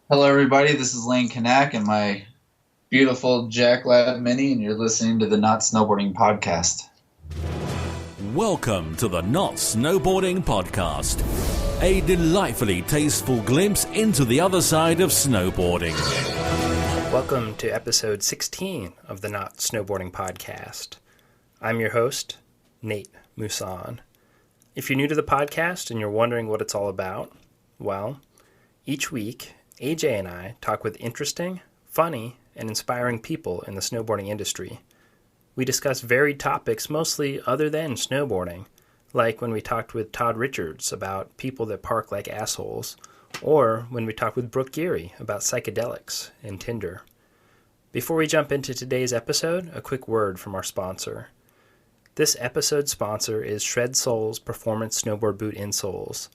Hello, everybody. This is Lane Knaack and my beautiful Jack Lab Mini, and you're listening to the Not Snowboarding Podcast. Welcome to the Not Snowboarding Podcast, a delightfully tasteful glimpse into the other side of snowboarding. Welcome to episode 16 of the Not Snowboarding Podcast. I'm your host, Nate Mousson. If you're new to the podcast and you're wondering what it's all about, well, each week, AJ and I talk with interesting, funny, and inspiring people in the snowboarding industry. We discuss varied topics mostly other than snowboarding, like when we talked with Todd Richards about people that park like assholes, or when we talked with Brooke Geary about psychedelics and Tinder. Before we jump into today's episode, a quick word from our sponsor. This episode's sponsor is Shred Soles Performance Snowboard Boot Insoles.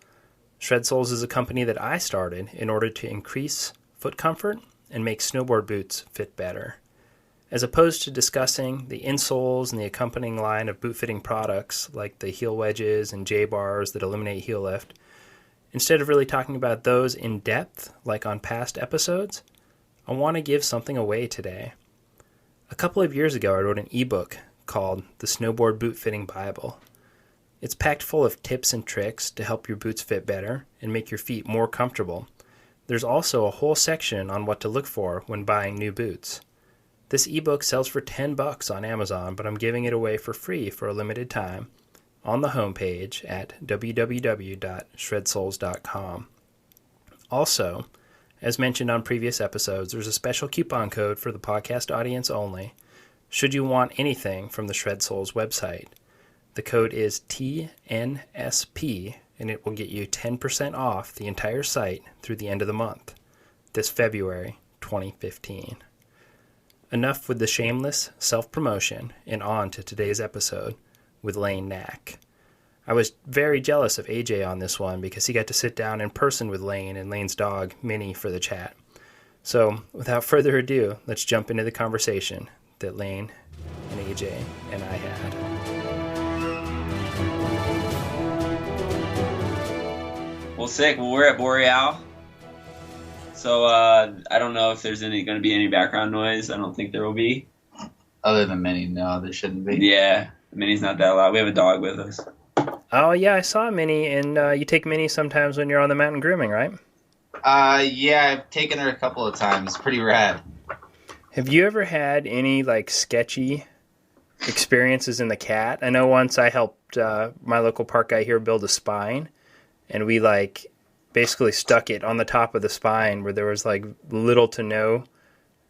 Shred Soles is a company that I started in order to increase foot comfort and make snowboard boots fit better. As opposed to discussing the insoles and the accompanying line of boot-fitting products like the heel wedges and J-bars that eliminate heel lift, instead of really talking about those in depth like on past episodes, I want to give something away today. A couple of years ago, I wrote an ebook called The Snowboard Boot Fitting Bible. It's packed full of tips and tricks to help your boots fit better and make your feet more comfortable. There's also a whole section on what to look for when buying new boots. This ebook sells for $10 on Amazon, but I'm giving it away for free for a limited time on the homepage at www.shredsoles.com. Also, as mentioned on previous episodes, there's a special coupon code for the podcast audience only, should you want anything from the Shred Soles website. The code is TNSP, and it will get you 10% off the entire site through the end of the month, this February 2015. Enough with the shameless self-promotion, and on to today's episode with Lane Knaack. I was very jealous of AJ on this one because he got to sit down in person with Lane and Lane's dog, Minnie, for the chat. So, without further ado, let's jump into the conversation that Lane and AJ and I had. Well, sick. Well, we're at Boreal. So I don't know if there's going to be any background noise. I don't think there will be. Other than Mini, no, there shouldn't be. Yeah, Minnie's not that loud. We have a dog with us. Oh, yeah, I saw Minnie, and you take Minnie sometimes when you're on the mountain grooming, right? Yeah, I've taken her a couple of times. Pretty rad. Have you ever had any, sketchy experiences in the cat? I know once I helped my local park guy here build a spine, and we, basically stuck it on the top of the spine where there was, little to no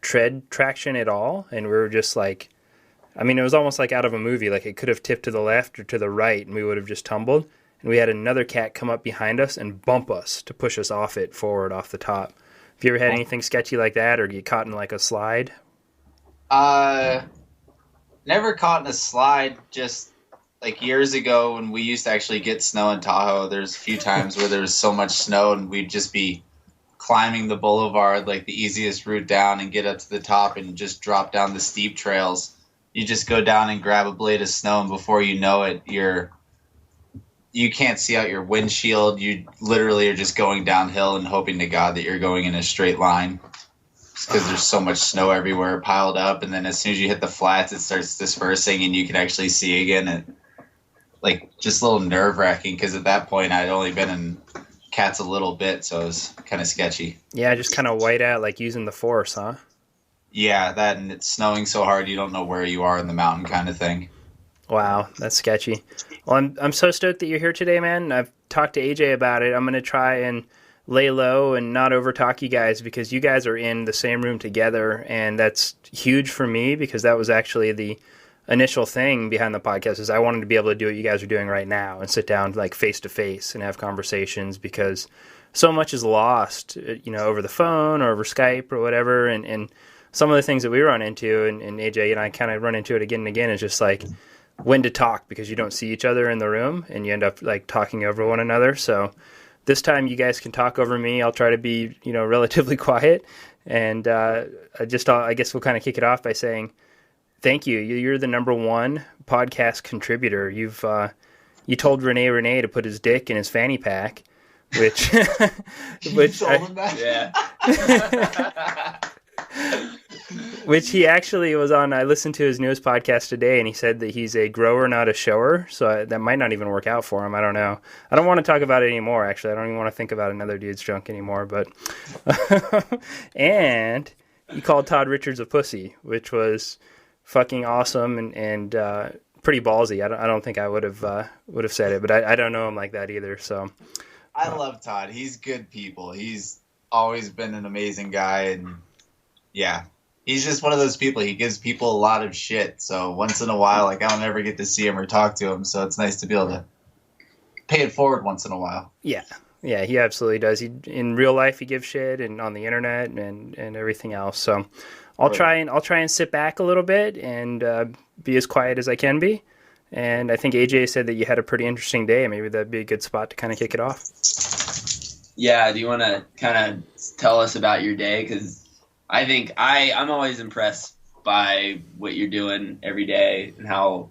tread traction at all, and we were just, it was almost like out of a movie. It could have tipped to the left or to the right, and we would have just tumbled, and we had another cat come up behind us and bump us to push us off it forward off the top. Have you ever had anything sketchy like that, or get caught in a slide? Never caught in a slide. Just years ago when we used to actually get snow in Tahoe, there's a few times where there was so much snow and we'd just be climbing the boulevard, the easiest route down, and get up to the top and just drop down the steep trails. You just go down and grab a blade of snow, and before you know it, you can't see out your windshield. You literally are just going downhill and hoping to God that you're going in a straight line because there's so much snow everywhere piled up. And then as soon as you hit the flats, it starts dispersing and you can actually see again. And just a little nerve-wracking because at that point I'd only been in cats a little bit, so it was kind of sketchy. Yeah, just kind of white out, using the force, huh? Yeah, that, and it's snowing so hard you don't know where you are in the mountain kind of thing. Wow, that's sketchy. Well, I'm so stoked that you're here today, man. I've talked to AJ about it. I'm going to try and lay low and not overtalk you guys because you guys are in the same room together, and that's huge for me because that was actually the initial thing behind the podcast is I wanted to be able to do what you guys are doing right now and sit down face to face and have conversations because so much is lost, over the phone or over Skype or whatever. And some of the things that we run into, and AJ and I kind of run into it again and again, is just when to talk because you don't see each other in the room and you end up talking over one another. So this time you guys can talk over me. I'll try to be, relatively quiet. And I guess we'll kind of kick it off by saying thank you. You're the number one podcast contributor. You told Renee to put his dick in his fanny pack. which You told him that? Yeah. which he actually was on. I listened to his newest podcast today, and he said that he's a grower, not a shower. So that might not even work out for him. I don't know. I don't want to talk about it anymore. Actually, I don't even want to think about another dude's junk anymore. But and he called Todd Richards a pussy, which was fucking awesome and pretty ballsy. I don't think I would have said it, but I don't know him like that either. So I love Todd. He's good people. He's always been an amazing guy, and yeah, he's just one of those people. He gives people a lot of shit. So once in a while, like I don't ever get to see him or talk to him. So it's nice to be able to pay it forward once in a while. yeah, he absolutely does. He in real life he gives shit, and on the internet and everything else. So I'll try and sit back a little bit and be as quiet as I can be. And I think AJ said that you had a pretty interesting day. Maybe that'd be a good spot to kind of kick it off. Yeah, do you want to kind of tell us about your day? Because I think I'm always impressed by what you're doing every day and how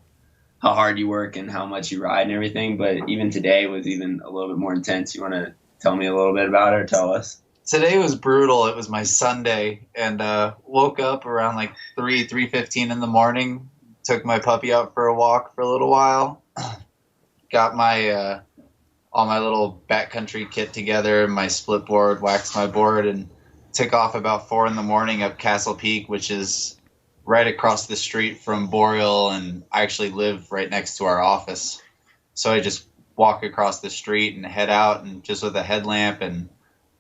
hard you work and how much you ride and everything. But even today was even a little bit more intense. You want to tell me a little bit about it or tell us? Today was brutal. It was my Sunday, and woke up around like 3:15 in the morning. Took my puppy out for a walk for a little while. Got my all my little backcountry kit together, my split board, waxed my board, and took off about 4 in the morning up Castle Peak, which is right across the street from Boreal, and I actually live right next to our office. So I just walk across the street and head out, and just with a headlamp and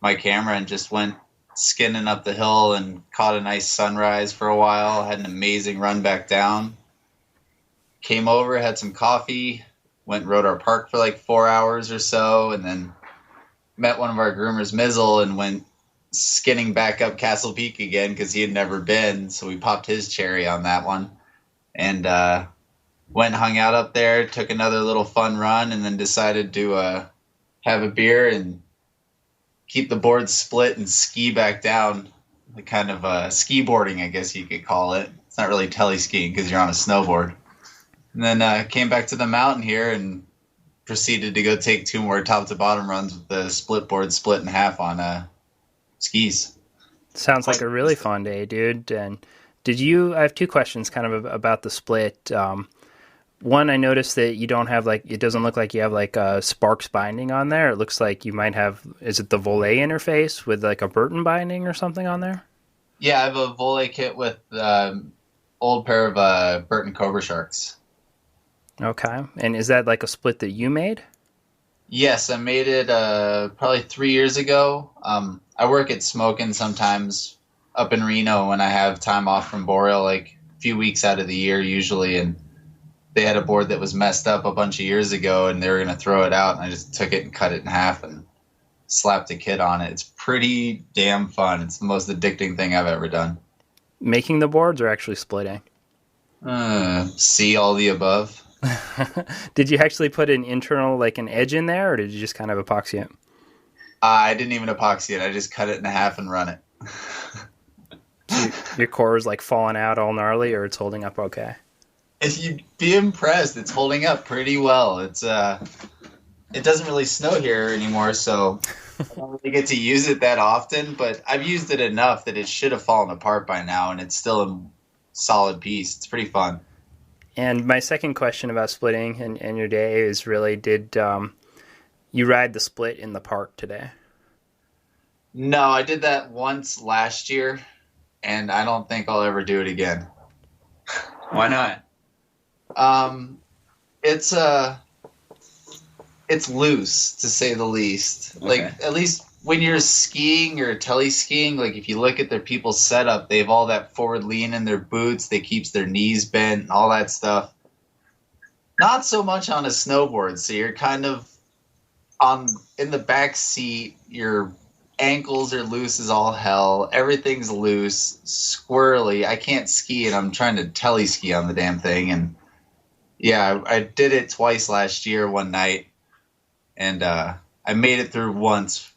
my camera, and just went skinning up the hill and caught a nice sunrise for a while. Had an amazing run back down. Came over, had some coffee, went and rode our park for like 4 hours or so, and then met one of our groomers, Mizzle, and went skinning back up Castle Peak again because he had never been. So we popped his cherry on that one, and went and hung out up there, took another little fun run, and then decided to have a beer and keep the board split and ski back down. The kind of ski boarding, I guess you could call it. It's not really tele-skiing because you're on a snowboard. And then came back to the mountain here and proceeded to go take 2 more top-to-bottom runs with the split board split in half on skis. Sounds like a really fun day, dude. And I have 2 questions kind of about the split. One, I noticed that you don't have it doesn't look like you have a Sparks binding on there. It looks like you might have, is it the Volet interface with like a Burton binding or something on there? Yeah, I have a Volet kit with old pair of Burton Cobra Sharks. Okay. And is that like a split that you made? Yes, I made it probably 3 years ago. I work at Smokin sometimes up in Reno when I have time off from Boreal, like a few weeks out of the year usually, and they had a board that was messed up a bunch of years ago, and they were going to throw it out, and I just took it and cut it in half and slapped a kit on it. It's pretty damn fun. It's the most addicting thing I've ever done. Making the boards or actually splitting? See all the above. Did you actually put an internal, an edge in there, or did you just kind of epoxy it? I didn't even epoxy it. I just cut it in half and run it. So your core is falling out all gnarly, or it's holding up okay? If you'd be impressed, it's holding up pretty well. It's it doesn't really snow here anymore, so I don't really get to use it that often, but I've used it enough that it should have fallen apart by now, and it's still a solid piece. It's pretty fun. And my second question about splitting and your day is really, did you ride the split in the park today? No, I did that once last year, and I don't think I'll ever do it again. Why not? It's loose, to say the least. Okay. At least when you're skiing or tele-skiing, if you look at their people's setup, they have all that forward lean in their boots. They keeps their knees bent and all that stuff. Not so much on a snowboard. So you're kind of in the back seat. Your ankles are loose as all hell. Everything's loose, squirrely. I can't ski, and I'm trying to tele-ski on the damn thing. And yeah, I did it twice last year one night, and I made it through once.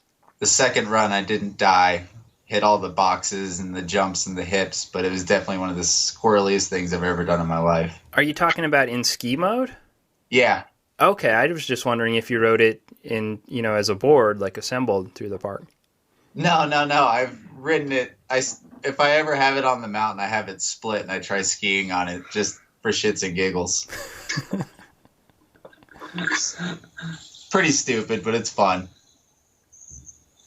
The second run, I didn't die. Hit all the boxes and the jumps and the hips, but it was definitely one of the squirreliest things I've ever done in my life. Are you talking about in ski mode? Yeah. Okay, I was just wondering if you rode it in, as a board, like assembled through the park. No. I've ridden it. If I ever have it on the mountain, I have it split and I try skiing on it just for shits and giggles. Pretty stupid, but it's fun.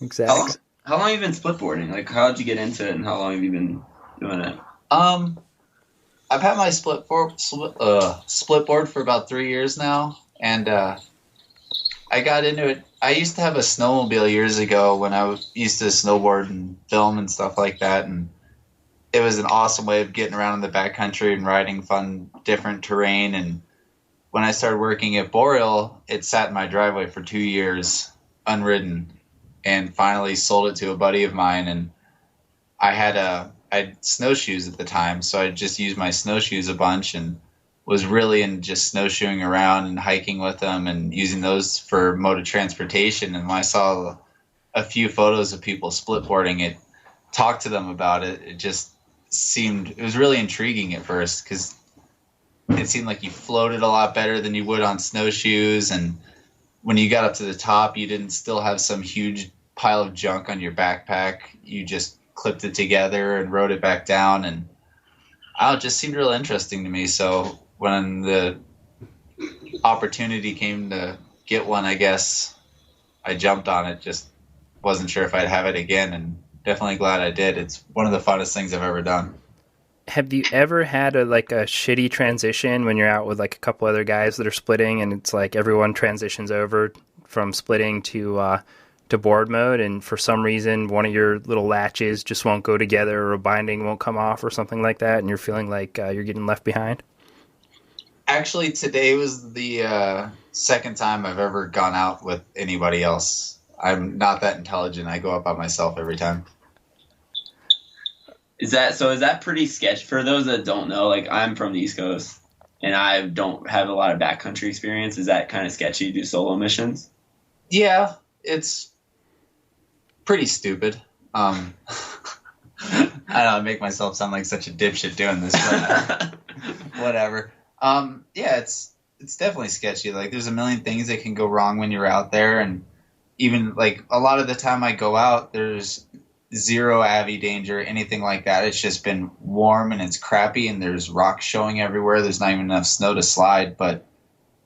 Exactly. How long have you been splitboarding? Like, how did you get into it, and how long have you been doing it? I've had my split board for about 3 years now, and I got into it. I used to have a snowmobile years ago when I used to snowboard and film and stuff like that, and it was an awesome way of getting around in the backcountry and riding fun, different terrain. And when I started working at Boreal, it sat in my driveway for 2 years, unridden, and finally sold it to a buddy of mine. And I had snowshoes at the time, so I just used my snowshoes a bunch and was really in just snowshoeing around and hiking with them and using those for mode of transportation. And when I saw a few photos of people splitboarding it, talked to them about it, it was really intriguing at first because it seemed like you floated a lot better than you would on snowshoes. And when you got up to the top, you didn't still have some huge pile of junk on your backpack. You just clipped it together and rode it back down. And it just seemed real interesting to me. So when the opportunity came to get one, I guess I jumped on it. Just wasn't sure if I'd have it again, and definitely glad I did. It's one of the funnest things I've ever done. Have you ever had a shitty transition when you're out with like a couple other guys that are splitting, and it's like everyone transitions over from splitting to board mode, and for some reason one of your little latches just won't go together, or a binding won't come off, or something like that, and you're feeling like you're getting left behind? Actually, today was the second time I've ever gone out with anybody else. I'm not that intelligent. I go out by myself every time. Is that pretty sketchy? For those that don't know, like, I'm from the East Coast, and I don't have a lot of backcountry experience. Is that kind of sketchy to do solo missions? Yeah, it's pretty stupid. I don't know, I make myself sound like such a dipshit doing this, but whatever. Yeah, it's definitely sketchy. Like, there's a million things that can go wrong when you're out there, and even like a lot of the time I go out, there's zero avy danger, anything like that. It's just been warm and it's crappy, and there's rocks showing everywhere. There's not even enough snow to slide, but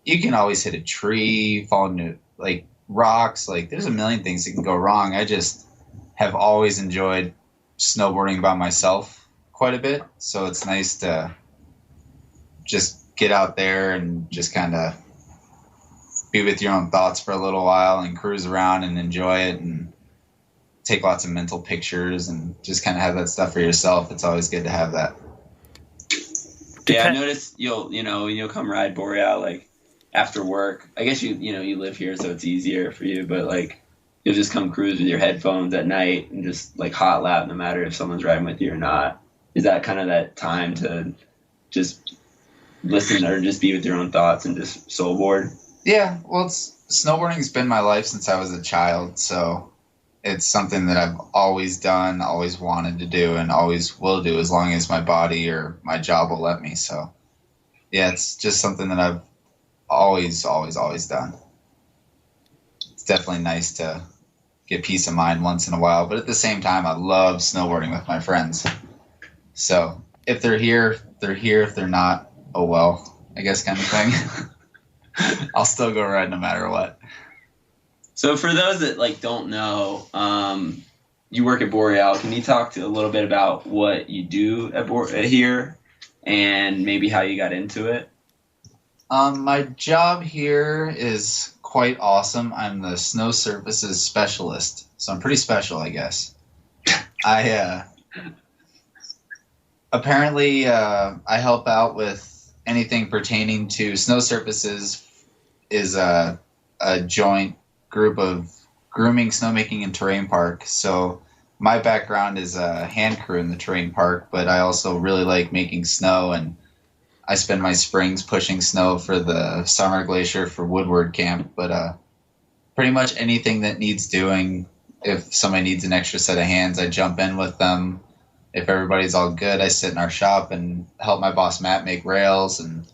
you can always hit a tree, fall into like rocks. Like, there's a million things that can go wrong. I just have always enjoyed snowboarding by myself quite a bit, so it's nice to just get out there and just kind of be with your own thoughts for a little while and cruise around and enjoy it and take lots of mental pictures and just kind of have that stuff for yourself. It's always good to have that. Yeah, I noticed you'll come ride Boreal like after work. I guess you live here, so it's easier for you, but like you'll just come cruise with your headphones at night and just like hot lap no matter if someone's riding with you or not. Is that kind of that time to just listen or just be with your own thoughts and just soulboard? Yeah, well, snowboarding's been my life since I was a child, so it's something that I've always done, always wanted to do, and always will do as long as my body or my job will let me. So, yeah, it's just something that I've always done. It's definitely nice to get peace of mind once in a while, but at the same time, I love snowboarding with my friends. So, if they're here, they're here. If they're not, oh well, I guess, kind of thing. I'll still go ride no matter what. So for those that like don't know, you work at Boreal. Can you talk a little bit about what you do at here and maybe how you got into it? My job here is quite awesome. I'm the snow surfaces specialist, so I'm pretty special, I guess. Apparently, I help out with anything pertaining to snow surfaces. Is a joint group of grooming, snowmaking, and terrain park. So my background is a hand crew in the terrain park, but I also really like making snow, and I spend my springs pushing snow for the summer glacier for Woodward Camp. But pretty much anything that needs doing, if somebody needs an extra set of hands, I jump in with them. If everybody's all good, I sit in our shop and help my boss Matt make rails and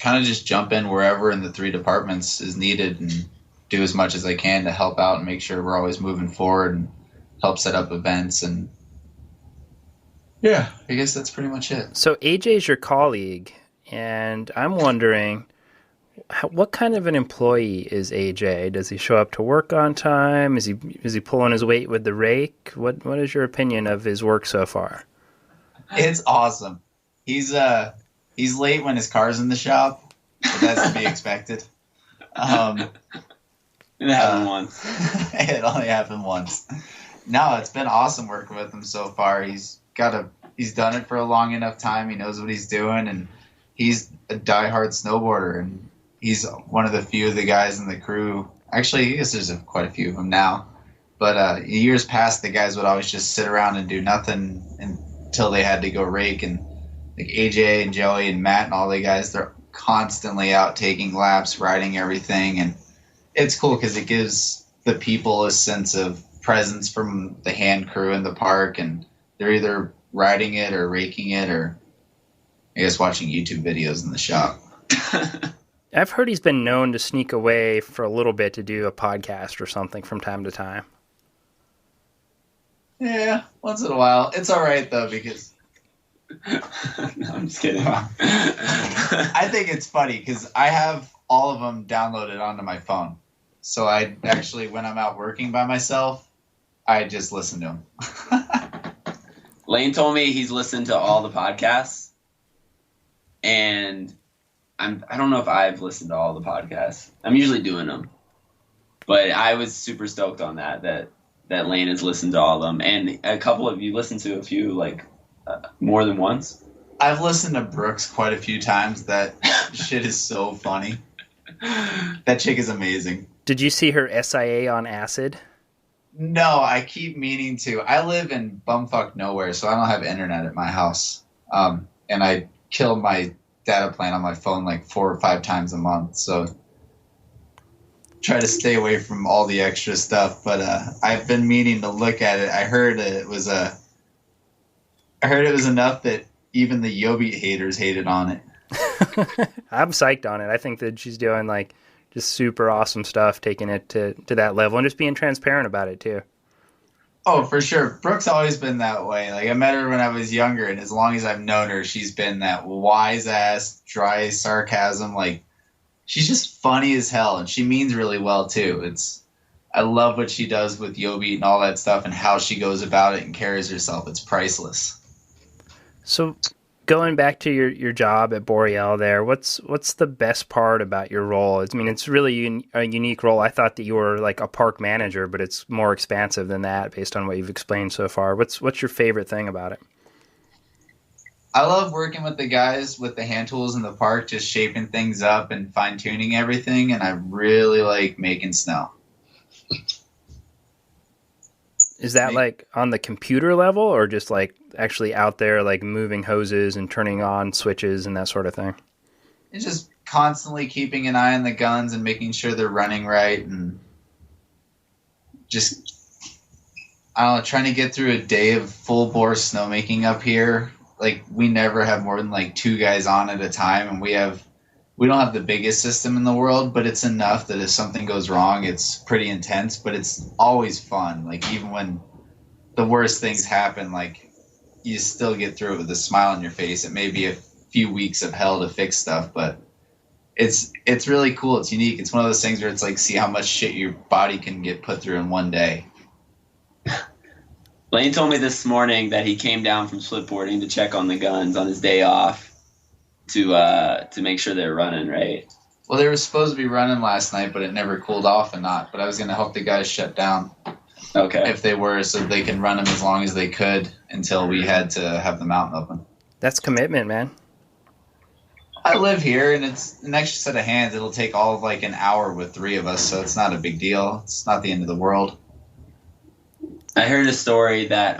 kind of just jump in wherever in the 3 departments is needed and do as much as I can to help out and make sure we're always moving forward and help set up events. And yeah, I guess that's pretty much it. So AJ's your colleague, and I'm wondering, what kind of an employee is AJ? Does he show up to work on time? Is he pulling his weight with the rake? What is your opinion of his work so far? It's awesome. He's late when his car's in the shop, but that's to be expected. It happened once. It only happened once. No, it's been awesome working with him so far. He's done it for a long enough time. He knows what he's doing, and he's a diehard snowboarder, and he's one of the few of the guys in the crew. Actually, I guess there's quite a few of them now. But years past, the guys would always just sit around and do nothing until they had to go rake. And like AJ and Joey and Matt and all the guys, they're constantly out taking laps, riding everything. And it's cool because it gives the people a sense of presence from the hand crew in the park. And they're either riding it or raking it or, I guess, watching YouTube videos in the shop. I've heard he's been known to sneak away for a little bit to do a podcast or something from time to time. Yeah, once in a while. It's all right, though, because... No, I'm just kidding. I think it's funny because I have all of them downloaded onto my phone. So I actually, when I'm out working by myself, I just listen to them. Lane told me he's listened to all the podcasts, and I don't know if I've listened to all the podcasts. I'm usually doing them, but I was super stoked on that Lane has listened to all of them, and a couple of you listened to a few, like more than once. I've listened to Brooks quite a few times. That shit is so funny. That chick is amazing. Did you see her SIA on acid? No, I keep meaning to. I live in bumfuck nowhere, so I don't have internet at my house. And I kill my data plan on my phone like 4 or 5 times a month, so try to stay away from all the extra stuff. But I've been meaning to look at it. I heard it was enough that even the Yobi haters hated on it. I'm psyched on it. I think that she's doing like just super awesome stuff, taking it to that level and just being transparent about it too. Oh, for sure. Brooke's always been that way. Like, I met her when I was younger, and as long as I've known her, she's been that wise-ass, dry sarcasm. Like, she's just funny as hell, and she means really well, too. I love what she does with Yobi and all that stuff and how she goes about it and carries herself. It's priceless. So, going back to your job at Boreal there, what's the best part about your role? I mean, it's really a unique role. I thought that you were like a park manager, but it's more expansive than that based on what you've explained so far. What's your favorite thing about it? I love working with the guys with the hand tools in the park, just shaping things up and fine-tuning everything, and I really like making snow. Is that like on the computer level or just like actually out there like moving hoses and turning on switches and that sort of thing? It's just constantly keeping an eye on the guns and making sure they're running right and just, I don't know, trying to get through a day of full bore snowmaking up here. Like, we never have more than like 2 guys on at a time, and we don't have the biggest system in the world, but it's enough that if something goes wrong, it's pretty intense, but it's always fun. Like, even when the worst things happen, like, you still get through it with a smile on your face. It may be a few weeks of hell to fix stuff, but it's really cool. It's unique. It's one of those things where it's like, see how much shit your body can get put through in one day. Lane told me this morning that he came down from Splitboarding to check on the guns on his day off to make sure they're running right. Well, they were supposed to be running last night, but it never cooled off and not. But I was going to help the guys shut down. Okay. If they were, so they can run them as long as they could until we had to have the mountain open. That's commitment, man. I live here, and it's an extra set of hands. It'll take all of like an hour with 3 of us, so it's not a big deal. It's not the end of the world. I heard a story that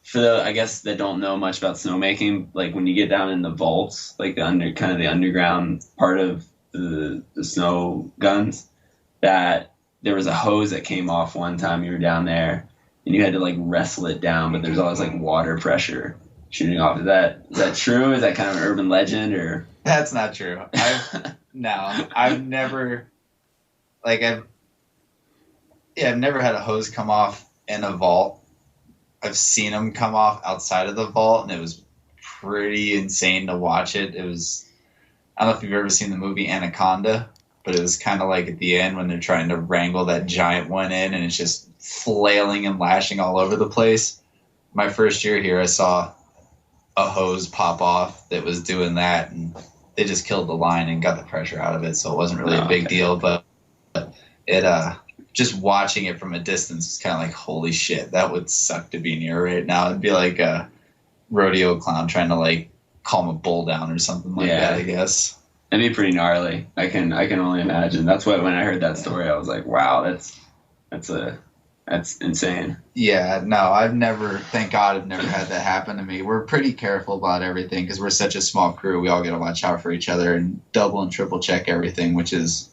for the, I guess, that don't know much about snowmaking, like when you get down in the vaults, like the underground part of the snow guns, that there was a hose that came off one time you were down there, and you had to like wrestle it down, but there's always like water pressure shooting off. Is that true? Is that kind of an urban legend, or? That's not true. I've never, like, I've never had a hose come off in a vault. I've seen them come off outside of the vault, and it was pretty insane to watch it. It was, I don't know if you've ever seen the movie Anaconda, but it was kind of like at the end when they're trying to wrangle that giant one in, and it's just flailing and lashing all over the place. My first year here, I saw a hose pop off that was doing that, and they just killed the line and got the pressure out of it, so it wasn't really a big deal. But it, just watching it from a distance is kind of like, holy shit, that would suck to be near right now. It'd be like a rodeo clown trying to like calm a bull down or something like that, I guess. It'd be pretty gnarly. I can only imagine. That's what, when I heard that story, I was like, wow, that's insane. Yeah, no, thank God I've never had that happen to me. We're pretty careful about everything because we're such a small crew. We all got to watch out for each other and double and triple check everything, which is,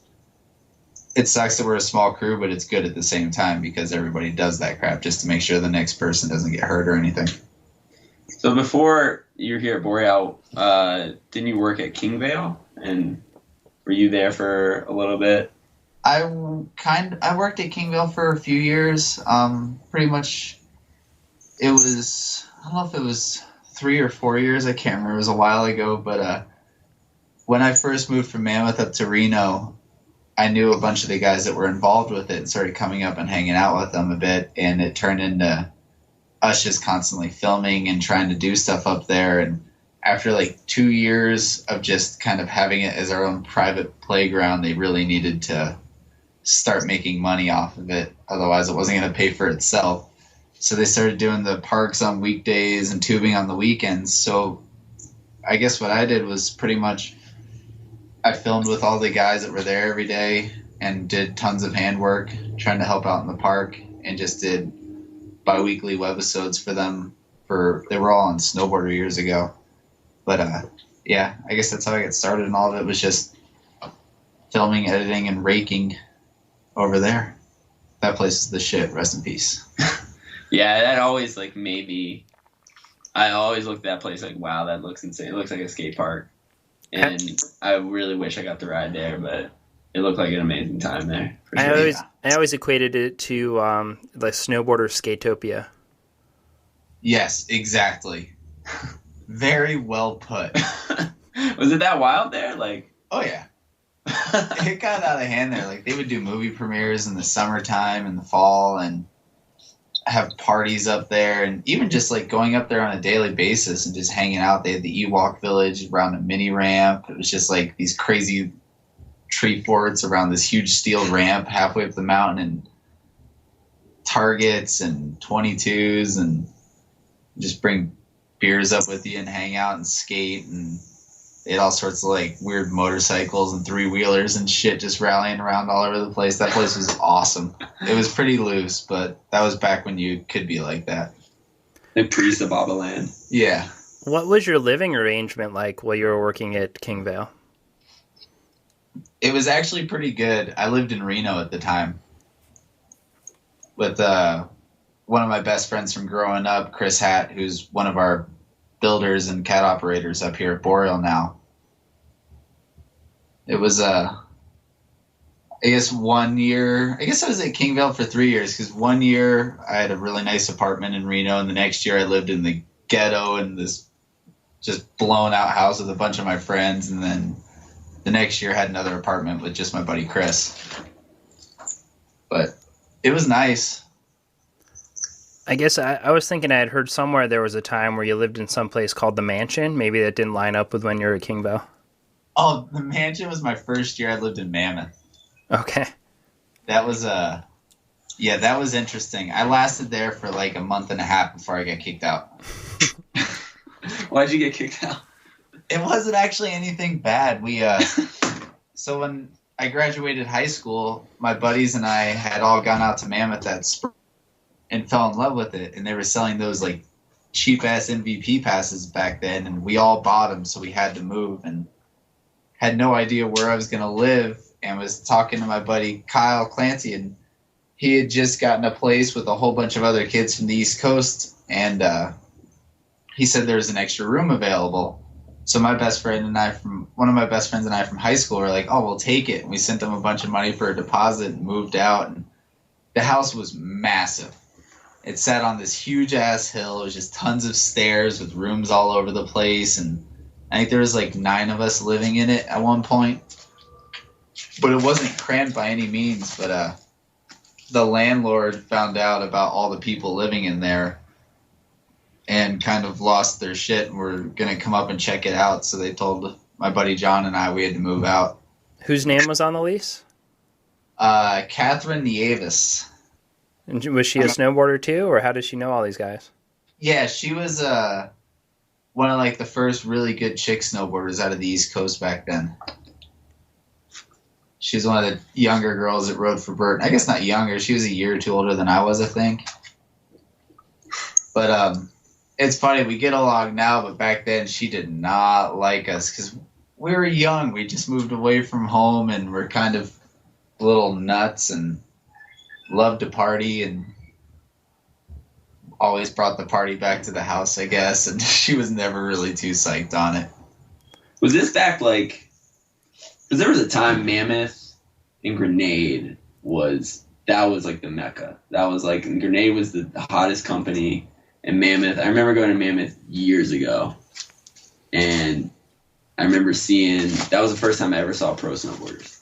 it sucks that we're a small crew, but it's good at the same time because everybody does that crap just to make sure the next person doesn't get hurt or anything. So before you're here at Boreal, didn't you work at Kingvale? And were you there for a little bit? I worked at Kingvale for a few years. Pretty much, it was, I don't know if it was 3 or 4 years. I can't remember. It was a while ago. But when I first moved from Mammoth up to Reno, I knew a bunch of the guys that were involved with it and started coming up and hanging out with them a bit. And it turned into us just constantly filming and trying to do stuff up there. And after like 2 years of just kind of having it as our own private playground, they really needed to start making money off of it. Otherwise, it wasn't going to pay for itself. So they started doing the parks on weekdays and tubing on the weekends. So I guess what I did was pretty much I filmed with all the guys that were there every day and did tons of handwork trying to help out in the park and just did bi-weekly webisodes for them. They were all on Snowboarder years ago. But yeah, I guess that's how I got started, and all of it was just filming, editing, and raking over there. That place is the shit. Rest in peace. Yeah, that always like made me. I always looked at that place like, wow, that looks insane. It looks like a skate park, and I really wish I got to ride there, but it looked like an amazing time there. For sure. I always equated it to the Snowboarder Skatopia. Yes, exactly. Very well put. Was it that wild there? Like, oh yeah. It got out of hand there. Like, they would do movie premieres in the summertime and the fall and have parties up there, and even just like going up there on a daily basis and just hanging out. They had the Ewok Village around a mini ramp. It was just like these crazy tree forts around this huge steel ramp halfway up the mountain, and targets and 22s, and just bring beers up with you and hang out and skate, and they had all sorts of like weird motorcycles and 3-wheelers and shit just rallying around all over the place. That place was awesome. It was pretty loose, but that was back when you could be like that. It prees the Baba Land. Yeah. What was your living arrangement like while you were working at Kingvale? It was actually pretty good. I lived in Reno at the time with one of my best friends from growing up, Chris Hatt, who's one of our builders and CAD operators up here at Boreal now. It was, I guess 1 year, I guess I was at Kingvale for 3 years, because 1 year I had a really nice apartment in Reno, and the next year I lived in the ghetto in this just blown out house with a bunch of my friends, and then the next year I had another apartment with just my buddy Chris. But it was nice. I guess I was thinking I had heard somewhere there was a time where you lived in some place called the Mansion. Maybe that didn't line up with when you were at Kingvale. Oh, the Mansion was my first year I lived in Mammoth. Okay. That was yeah, that was interesting. I lasted there for like a month and a half before I got kicked out. Why'd you get kicked out? It wasn't actually anything bad. We so when I graduated high school, my buddies and I had all gone out to Mammoth that spring and fell in love with it, and they were selling those like cheap ass MVP passes back then, and we all bought them, so we had to move, and had no idea where I was going to live, and was talking to my buddy Kyle Clancy, and he had just gotten a place with a whole bunch of other kids from the East Coast, and he said there was an extra room available. So one of my best friends and I from high school were like, oh, we'll take it. And we sent them a bunch of money for a deposit and moved out. And the house was massive. It sat on this huge ass hill. It was just tons of stairs with rooms all over the place. And I think there was like 9 of us living in it at one point. But it wasn't cramped by any means. But the landlord found out about all the people living in there and kind of lost their shit and were going to come up and check it out. So they told my buddy John and I we had to move out. Whose name was on the lease? Catherine Nieves. And was she a snowboarder too, or how does she know all these guys? Yeah, she was one of like the first really good chick snowboarders out of the East Coast back then. She was one of the younger girls that rode for Bert. I guess not younger. She was a year or two older than I was, I think. But it's funny, we get along now, but back then she did not like us because we were young. We just moved away from home and we're kind of little nuts and loved to party and always brought the party back to the house, I guess. And she was never really too psyched on it. Was this back like, because there was a time Mammoth and Grenade was like the Mecca. That was like, Grenade was the hottest company. And Mammoth, I remember going to Mammoth years ago, and I remember seeing, that was the first time I ever saw pro snowboarders.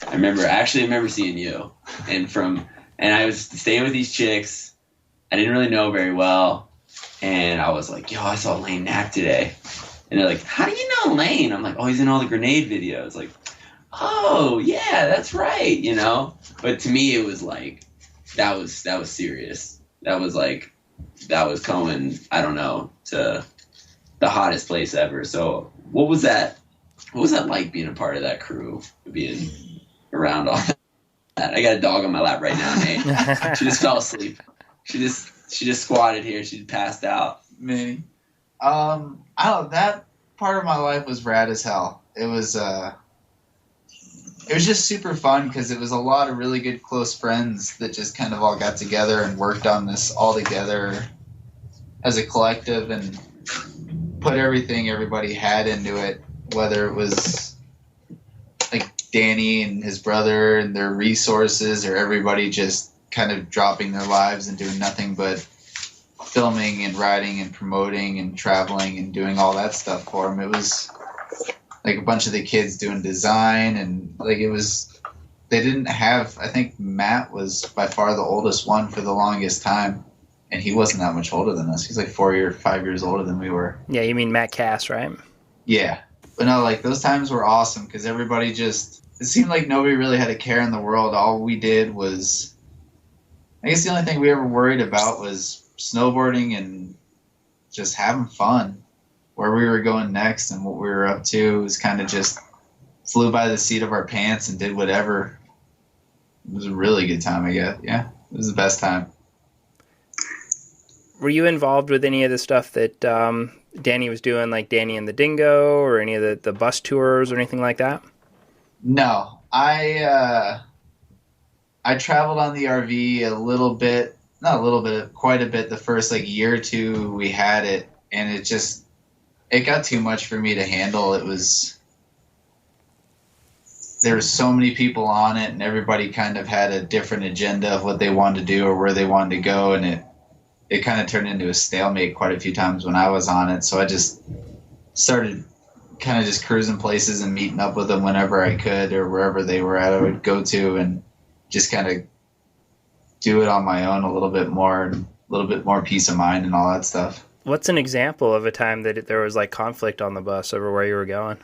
I remember seeing you, and I was staying with these chicks. I didn't really know very well, and I was like, yo, I saw Lane Knaack today. And they're like, how do you know Lane? I'm like, oh, he's in all the Grenade videos. Like, oh, yeah, that's right, you know? But to me, it was like, that was serious. That was going, I don't know, to the hottest place ever. So what was that like being a part of that crew, being around all that? I got a dog on my lap right now, Nate. She just fell asleep. She just squatted here. She passed out. Me. I don't know, that part of my life was rad as hell. It was just super fun because it was a lot of really good close friends that just kind of all got together and worked on this all together as a collective and put everything everybody had into it, whether it was like Danny and his brother and their resources or everybody just kind of dropping their lives and doing nothing but filming and writing and promoting and traveling and doing all that stuff for them. It was like a bunch of the kids doing design and like they didn't have, I think Matt was by far the oldest one for the longest time. And he wasn't that much older than us. He's like 4 or 5 years older than we were. Yeah, you mean Matt Cass, right? Yeah. But no, like those times were awesome because everybody it seemed like nobody really had a care in the world. All we did was, I guess the only thing we ever worried about was snowboarding and just having fun. Where we were going next and what we were up to was kind of just flew by the seat of our pants and did whatever. It was a really good time, I guess. Yeah, it was the best time. Were you involved with any of the stuff that Danny was doing, like Danny and the Dingo, or any of the bus tours or anything like that? No. I traveled on the RV a little bit, not a little bit, quite a bit the first like year or two we had it, and it got too much for me to handle. There were so many people on it, and everybody kind of had a different agenda of what they wanted to do or where they wanted to go, and it kind of turned into a stalemate quite a few times when I was on it. So I just started kind of just cruising places and meeting up with them whenever I could or wherever they were at I would go to and just kind of do it on my own a little bit more peace of mind and all that stuff. What's an example of a time that there was like conflict on the bus over where you were going?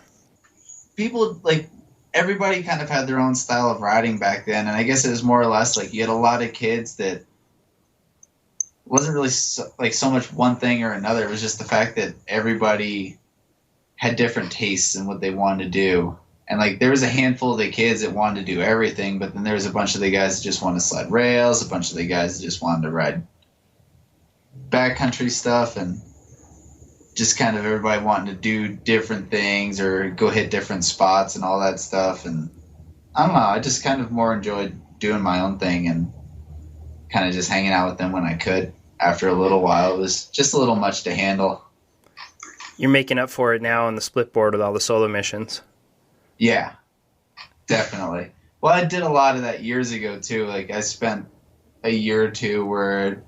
People, like, everybody kind of had their own style of riding back then, and I guess it was more or less like you had a lot of kids that wasn't really so much one thing or another. It was just the fact that everybody had different tastes in what they wanted to do. And like there was a handful of the kids that wanted to do everything, but then there was a bunch of the guys that just wanted to sled rails, a bunch of the guys that just wanted to ride backcountry stuff, and just kind of everybody wanting to do different things or go hit different spots and all that stuff. And I don't know, I just kind of more enjoyed doing my own thing and kind of just hanging out with them when I could. After a little while, it was just a little much to handle. You're making up for it now on the split board with all the solo missions. Yeah, definitely. Well, I did a lot of that years ago too. Like I spent a year or two where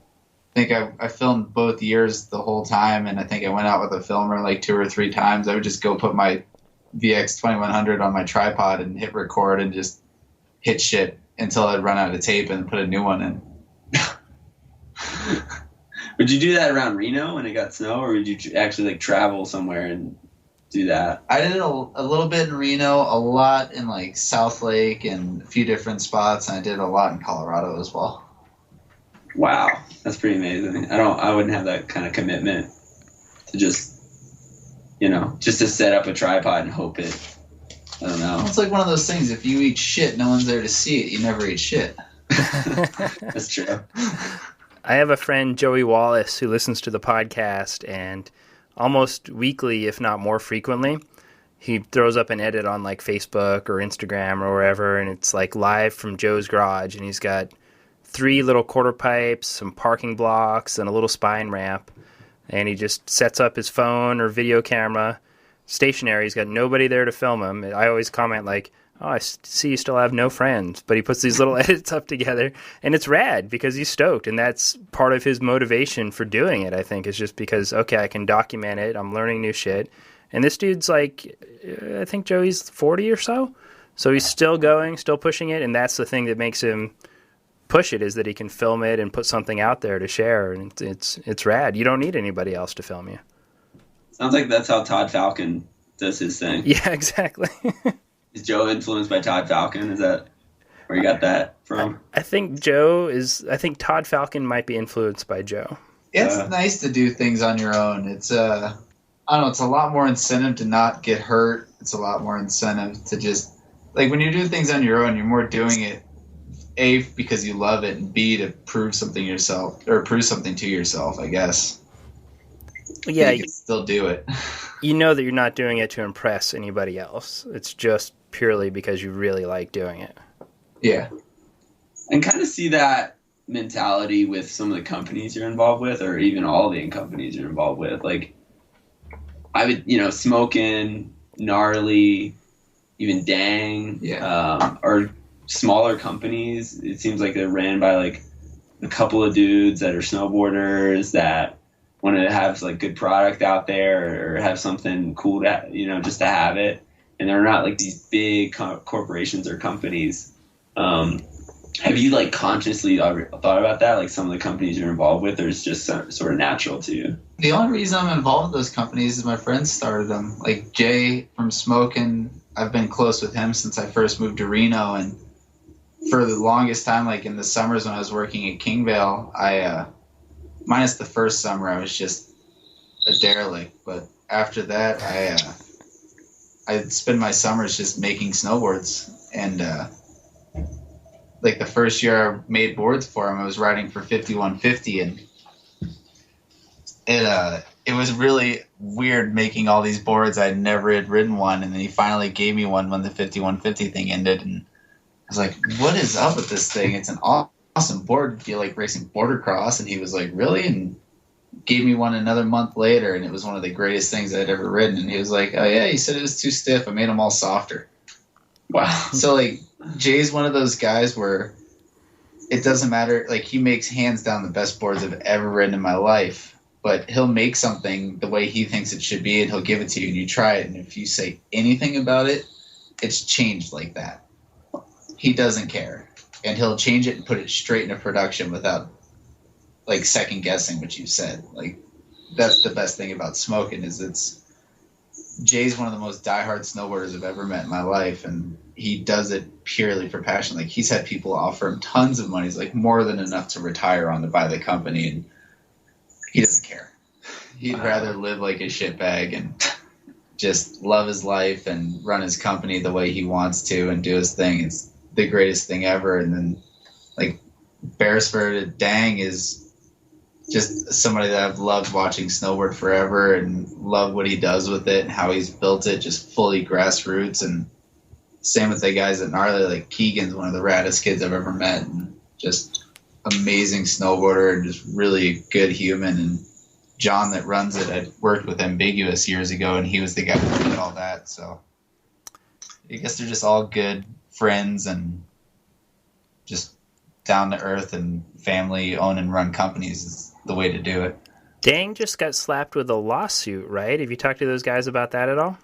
I think I filmed both years the whole time, and I think I went out with a filmer like 2 or 3 times. I would just go put my VX 2100 on my tripod and hit record and just hit shit until I'd run out of tape and put a new one in. Would you do that around Reno when it got snow, or would you actually like travel somewhere and do that? I did a little bit in Reno, a lot in like South Lake and a few different spots, and I did a lot in Colorado as well. Wow, that's pretty amazing. I wouldn't have that kind of commitment to just to set up a tripod and hope it. I don't know. It's like one of those things. If you eat shit, no one's there to see it. You never eat shit. That's true. I have a friend, Joey Wallace, who listens to the podcast, and almost weekly, if not more frequently, he throws up an edit on like Facebook or Instagram or wherever, and it's like live from Joe's garage, and he's got 3 little quarter pipes, some parking blocks, and a little spine ramp, and he just sets up his phone or video camera stationary. He's got nobody there to film him. I always comment like, oh, I see you still have no friends, but he puts these little edits up together, and it's rad because he's stoked, and that's part of his motivation for doing it, I think, is just because, okay, I can document it, I'm learning new shit, and this dude's like, I think Joey's 40 or so he's still going, still pushing it, and that's the thing that makes him push it, is that he can film it and put something out there to share, and it's rad. You don't need anybody else to film you. Sounds like that's how Todd Falcon does his thing. Yeah, exactly. Is Joe influenced by Todd Falcon? Is that where you got that from? I think Todd Falcon might be influenced by Joe. It's nice to do things on your own. It's I don't know, it's a lot more incentive to not get hurt. It's a lot more incentive to just, like, when you do things on your own, you're more doing it, A, because you love it, and B, to prove something to yourself, I guess. Yeah, you can still do it. You know that you're not doing it to impress anybody else. It's just purely because you really like doing it. Yeah. And kind of see that mentality with some of the companies you're involved with, or even all the companies you're involved with. Like, I would, Smokin, Gnarly, even Dang, or smaller companies. It seems like they're ran by like a couple of dudes that are snowboarders that want to have like good product out there, or have something cool to, just to have it. And they're not like these big corporations or companies. Have you like consciously thought about that? Like some of the companies you're involved with, or it's just sort of natural to you? The only reason I'm involved with those companies is my friends started them. Like Jay from Smokin, I've been close with him since I first moved to Reno, and for the longest time, like in the summers when I was working at Kingvale, I minus the first summer, I was just a derelict. But after that, I'd spend my summers just making snowboards. And like the first year I made boards for him, I was riding for 5150, and it was really weird making all these boards. I never had ridden one, and then he finally gave me one when the 5150 thing ended, and I was like, what is up with this thing? It's an awesome board. Do you like racing border cross? And he was like, really? And gave me one another month later, and it was one of the greatest things I'd ever ridden. And he was like, oh yeah, he said it was too stiff. I made them all softer. Wow. So like Jay's one of those guys where it doesn't matter. Like he makes hands down the best boards I've ever ridden in my life, but he'll make something the way he thinks it should be, and he'll give it to you, and you try it. And if you say anything about it, it's changed like that. He doesn't care, and he'll change it and put it straight into production without like second guessing what you said. Like that's the best thing about Smokin, is Jay's one of the most diehard snowboarders I've ever met in my life, and he does it purely for passion. Like he's had people offer him tons of money. He's like more than enough to retire on to buy the company, and he doesn't care. He'd rather live like a shitbag and just love his life and run his company the way he wants to and do his thing. It's the greatest thing ever. And then like Beresford Dang is just somebody that I've loved watching snowboard forever, and love what he does with it and how he's built it, just fully grassroots. And same with the guys at Gnarly. Like Keegan's one of the raddest kids I've ever met, and just amazing snowboarder and just really good human. And John that runs it, I worked with Ambiguous years ago, and he was the guy who did all that. So I guess they're just all good friends and just down to earth, and family own and run companies is the way to do it. Dang just got slapped with a lawsuit, right? Have you talked to those guys about that at all?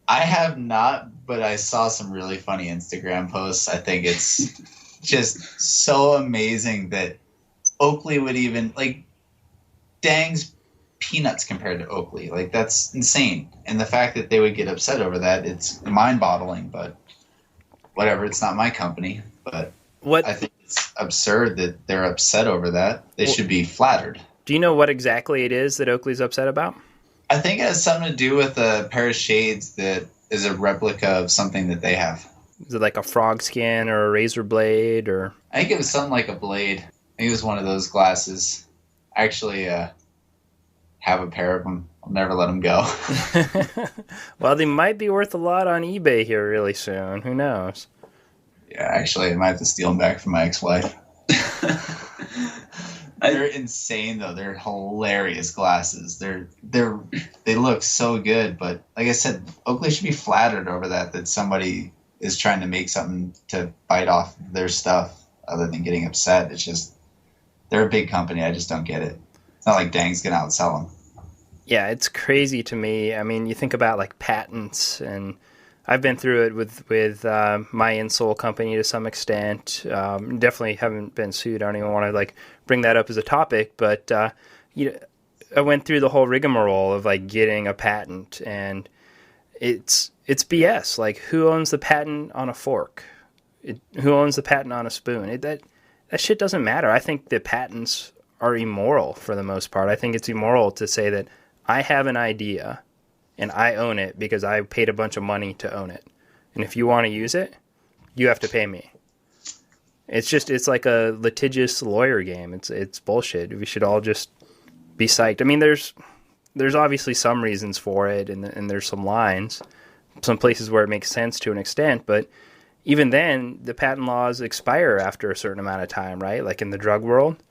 I have not, but I saw some really funny Instagram posts. I think it's just so amazing that Oakley would even, like, Dang's peanuts compared to Oakley. Like, that's insane. And the fact that they would get upset over that, it's mind-boggling, but whatever, it's not my company. But I think it's absurd that they're upset over that. They should be flattered. Do you know what exactly it is that Oakley's upset about? I think it has something to do with a pair of shades that is a replica of something that they have. Is it like a frog skin or a razor blade? Or I think it was something like a blade. I think it was one of those glasses. I actually have a pair of them. I'll never let them go. Well, they might be worth a lot on eBay here really soon. Who knows? Yeah, actually, I might have to steal them back from my ex-wife. They're insane, though. They're hilarious glasses. They look so good, but like I said, Oakley should be flattered over that somebody is trying to make something to bite off their stuff other than getting upset. It's just, they're a big company. I just don't get it. It's not like Dang's going to outsell them. Yeah, it's crazy to me. I mean, you think about like patents, and I've been through it with my insole company to some extent. Definitely haven't been sued. I don't even want to like bring that up as a topic, but I went through the whole rigmarole of like getting a patent, and it's BS. Like, who owns the patent on a fork? Who owns the patent on a spoon? That shit doesn't matter. I think the patents are immoral for the most part. I think it's immoral to say that I have an idea and I own it because I paid a bunch of money to own it. And if you want to use it, you have to pay me. It's like a litigious lawyer game. It's bullshit. We should all just be psyched. I mean, there's obviously some reasons for it, and there's some lines, some places where it makes sense to an extent, but even then, the patent laws expire after a certain amount of time, right? Like in the drug world.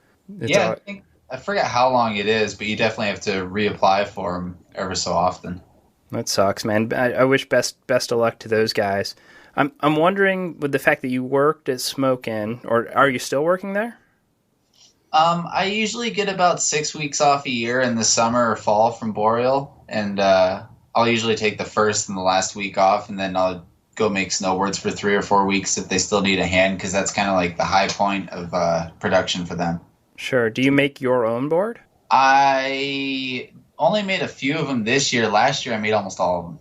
I forget how long it is, but you definitely have to reapply for them ever so often. That sucks, man. I wish best of luck to those guys. I'm wondering, with the fact that you worked at Smokin, or are you still working there? I usually get about 6 weeks off a year in the summer or fall from Boreal, and I'll usually take the first and the last week off, and then I'll go make snowboards for 3 or 4 weeks if they still need a hand, because that's kind of like the high point of production for them. Sure. Do you make your own board? I only made a few of them this year. Last year I made almost all of them.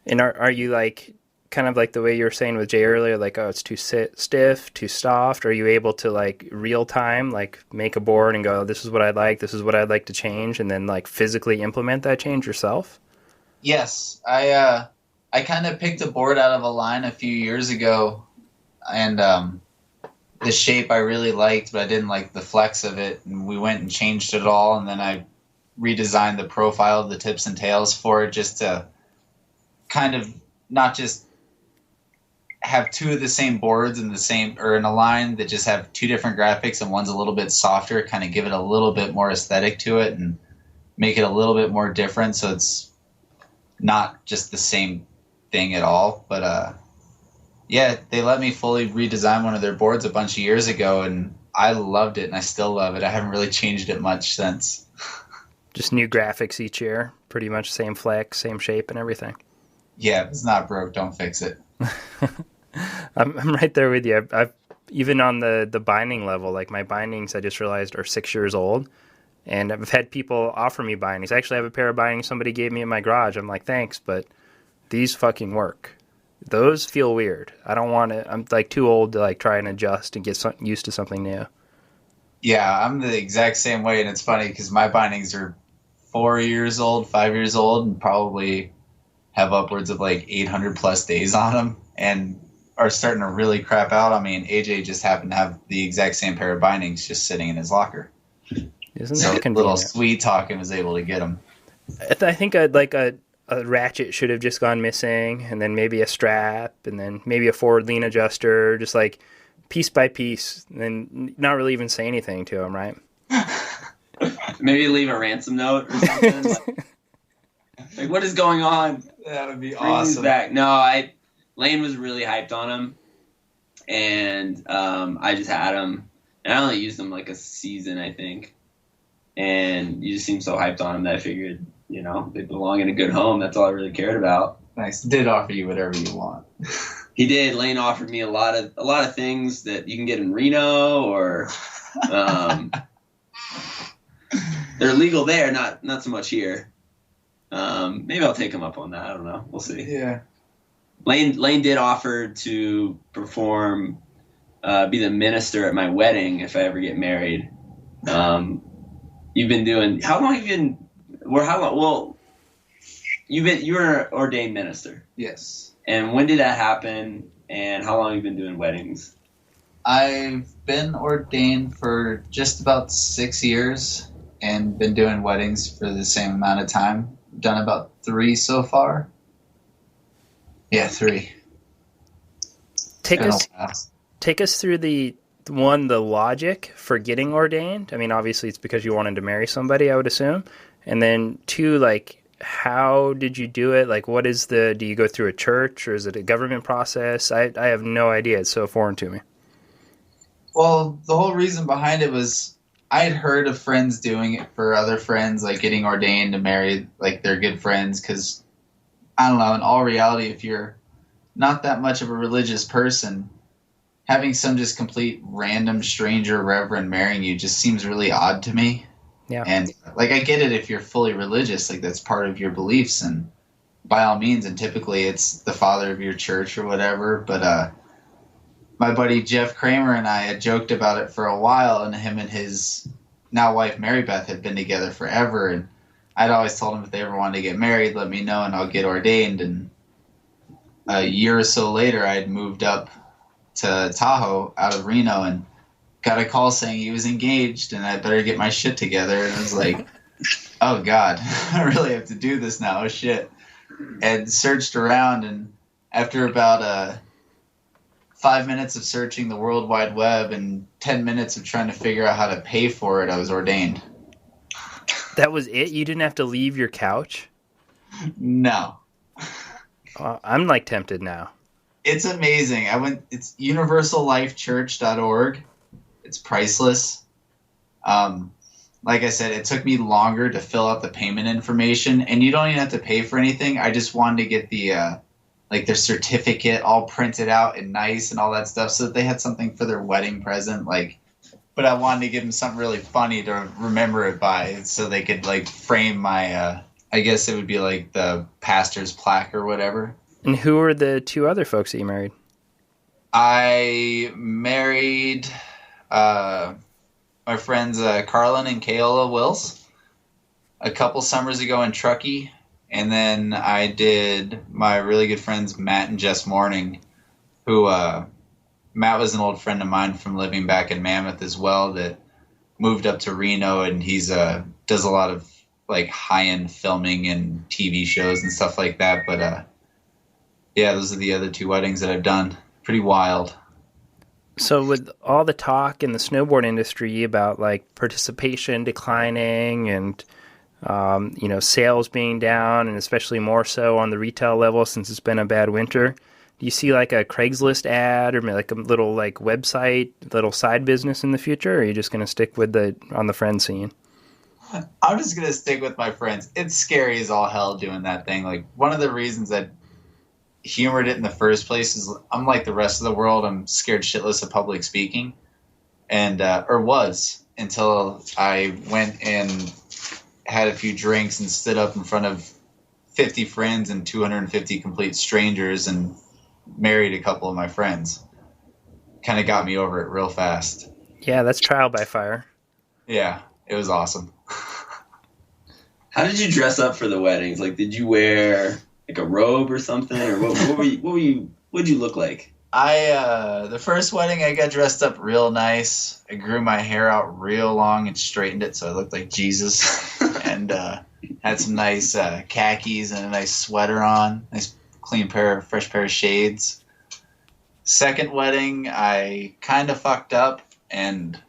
And are you like kind of like the way you were saying with Jay earlier, like, oh, it's too stiff, too soft? Are you able to like real time like make a board and go, this is what I'd like, this is what I'd like to change, and then like physically implement that change yourself? Yes. I kind of picked a board out of a line a few years ago, and the shape I really liked, but I didn't like the flex of it, and we went and changed it all, and then I redesigned the profile of the tips and tails for it, just to kind of not just have two of the same boards in the same, or in a line that just have two different graphics, and one's a little bit softer, kind of give it a little bit more aesthetic to it and make it a little bit more different, so it's not just the same thing at all. But yeah, they let me fully redesign one of their boards a bunch of years ago, and I loved it, and I still love it. I haven't really changed it much since. Just new graphics each year, pretty much same flex, same shape, and everything. Yeah, if it's not broke, don't fix it. I'm right there with you. I've even on the binding level, like my bindings, I just realized are 6 years old, and I've had people offer me bindings. I actually have a pair of bindings somebody gave me in my garage. I'm like, thanks, but these fucking work. Those feel weird. I don't want to. I'm like too old to like try and adjust and get used to something new. Yeah, I'm the exact same way, and it's funny because my bindings are 4 years old, 5 years old, and probably have upwards of like 800 plus days on them, and are starting to really crap out on me. And AJ just happened to have the exact same pair of bindings just sitting in his locker. Isn't so that convenient? Little sweet talking was able to get them. I think I'd like a ratchet should have just gone missing, and then maybe a strap, and then maybe a forward lean adjuster, just like piece by piece, and then not really even say anything to him, right? Maybe leave a ransom note or something. like, what is going on? That would be Bring awesome. these back. No, Lane was really hyped on him, and I just had him, and I only used him like a season, I think. And you just seemed so hyped on him that I figured, they belong in a good home. That's all I really cared about. Nice. Did offer you whatever you want. He did. Lane offered me a lot of things that you can get in Reno, or they're legal there, not so much here. Maybe I'll take him up on that. I don't know. We'll see. Yeah. Lane did offer to perform, be the minister at my wedding if I ever get married. You've been doing. How long have you been? Or how long? Well, you were an ordained minister. Yes. And when did that happen? And how long have you been doing weddings? I've been ordained for just about 6 years and been doing weddings for the same amount of time. Done about 3 so far. Yeah, 3. Take us through the logic for getting ordained. I mean, obviously it's because you wanted to marry somebody, I would assume. And then 2, like, how did you do it? Like, do you go through a church or is it a government process? I have no idea. It's so foreign to me. Well, the whole reason behind it was I had heard of friends doing it for other friends, like getting ordained to marry, like their good friends. Because, I don't know, in all reality, if you're not that much of a religious person, having some just complete random stranger reverend marrying you just seems really odd to me. Yeah. And like, I get it if you're fully religious, like that's part of your beliefs, and by all means, and typically it's the father of your church or whatever. But my buddy Jeff Kramer and I had joked about it for a while, and him and his now wife Mary Beth had been together forever, and I'd always told him if they ever wanted to get married, let me know and I'll get ordained. And a year or so later, I had moved up to Tahoe out of Reno and got a call saying he was engaged and I better get my shit together. And I was like, oh God, I really have to do this now. Oh shit. And searched around, and after about 5 minutes of searching the World Wide Web and 10 minutes of trying to figure out how to pay for it, I was ordained. That was it? You didn't have to leave your couch? No. I'm like tempted now. It's amazing. It's universallifechurch.org. It's priceless. Like I said, it took me longer to fill out the payment information, and you don't even have to pay for anything. I just wanted to get the their certificate all printed out and nice and all that stuff, so that they had something for their wedding present. But I wanted to give them something really funny to remember it by, so they could frame my. I guess it would be like the pastor's plaque or whatever. And who were the 2 other folks that you married? I married my friends Carlin and Kaola Wills a couple summers ago in Truckee, and then I did my really good friends Matt and Jess Morning, who Matt was an old friend of mine from living back in Mammoth as well, that moved up to Reno, and he's does a lot of high-end filming and TV shows and stuff like that. But yeah, those are the other 2 weddings that I've done. Pretty wild. So with all the talk in the snowboard industry about participation declining and sales being down, and especially more so on the retail level since it's been a bad winter, do you see a Craigslist ad or a little website, little side business in the future, or are you just going to stick with on the friend scene? I'm just going to stick with my friends. It's scary as all hell doing that thing. One of the reasons that humored it in the first place is I'm like the rest of the world. I'm scared shitless of public speaking, and or was, until I went and had a few drinks and stood up in front of 50 friends and 250 complete strangers and married a couple of my friends. Kind of got me over it real fast. Yeah, that's trial by fire. Yeah, it was awesome. How did you dress up for the weddings? Did you wear a robe or something, or what'd you look like? The first wedding I got dressed up real nice. I grew my hair out real long and straightened it so I looked like Jesus, and had some nice khakis and a nice sweater on, nice fresh pair of shades. Second wedding I kind of fucked up and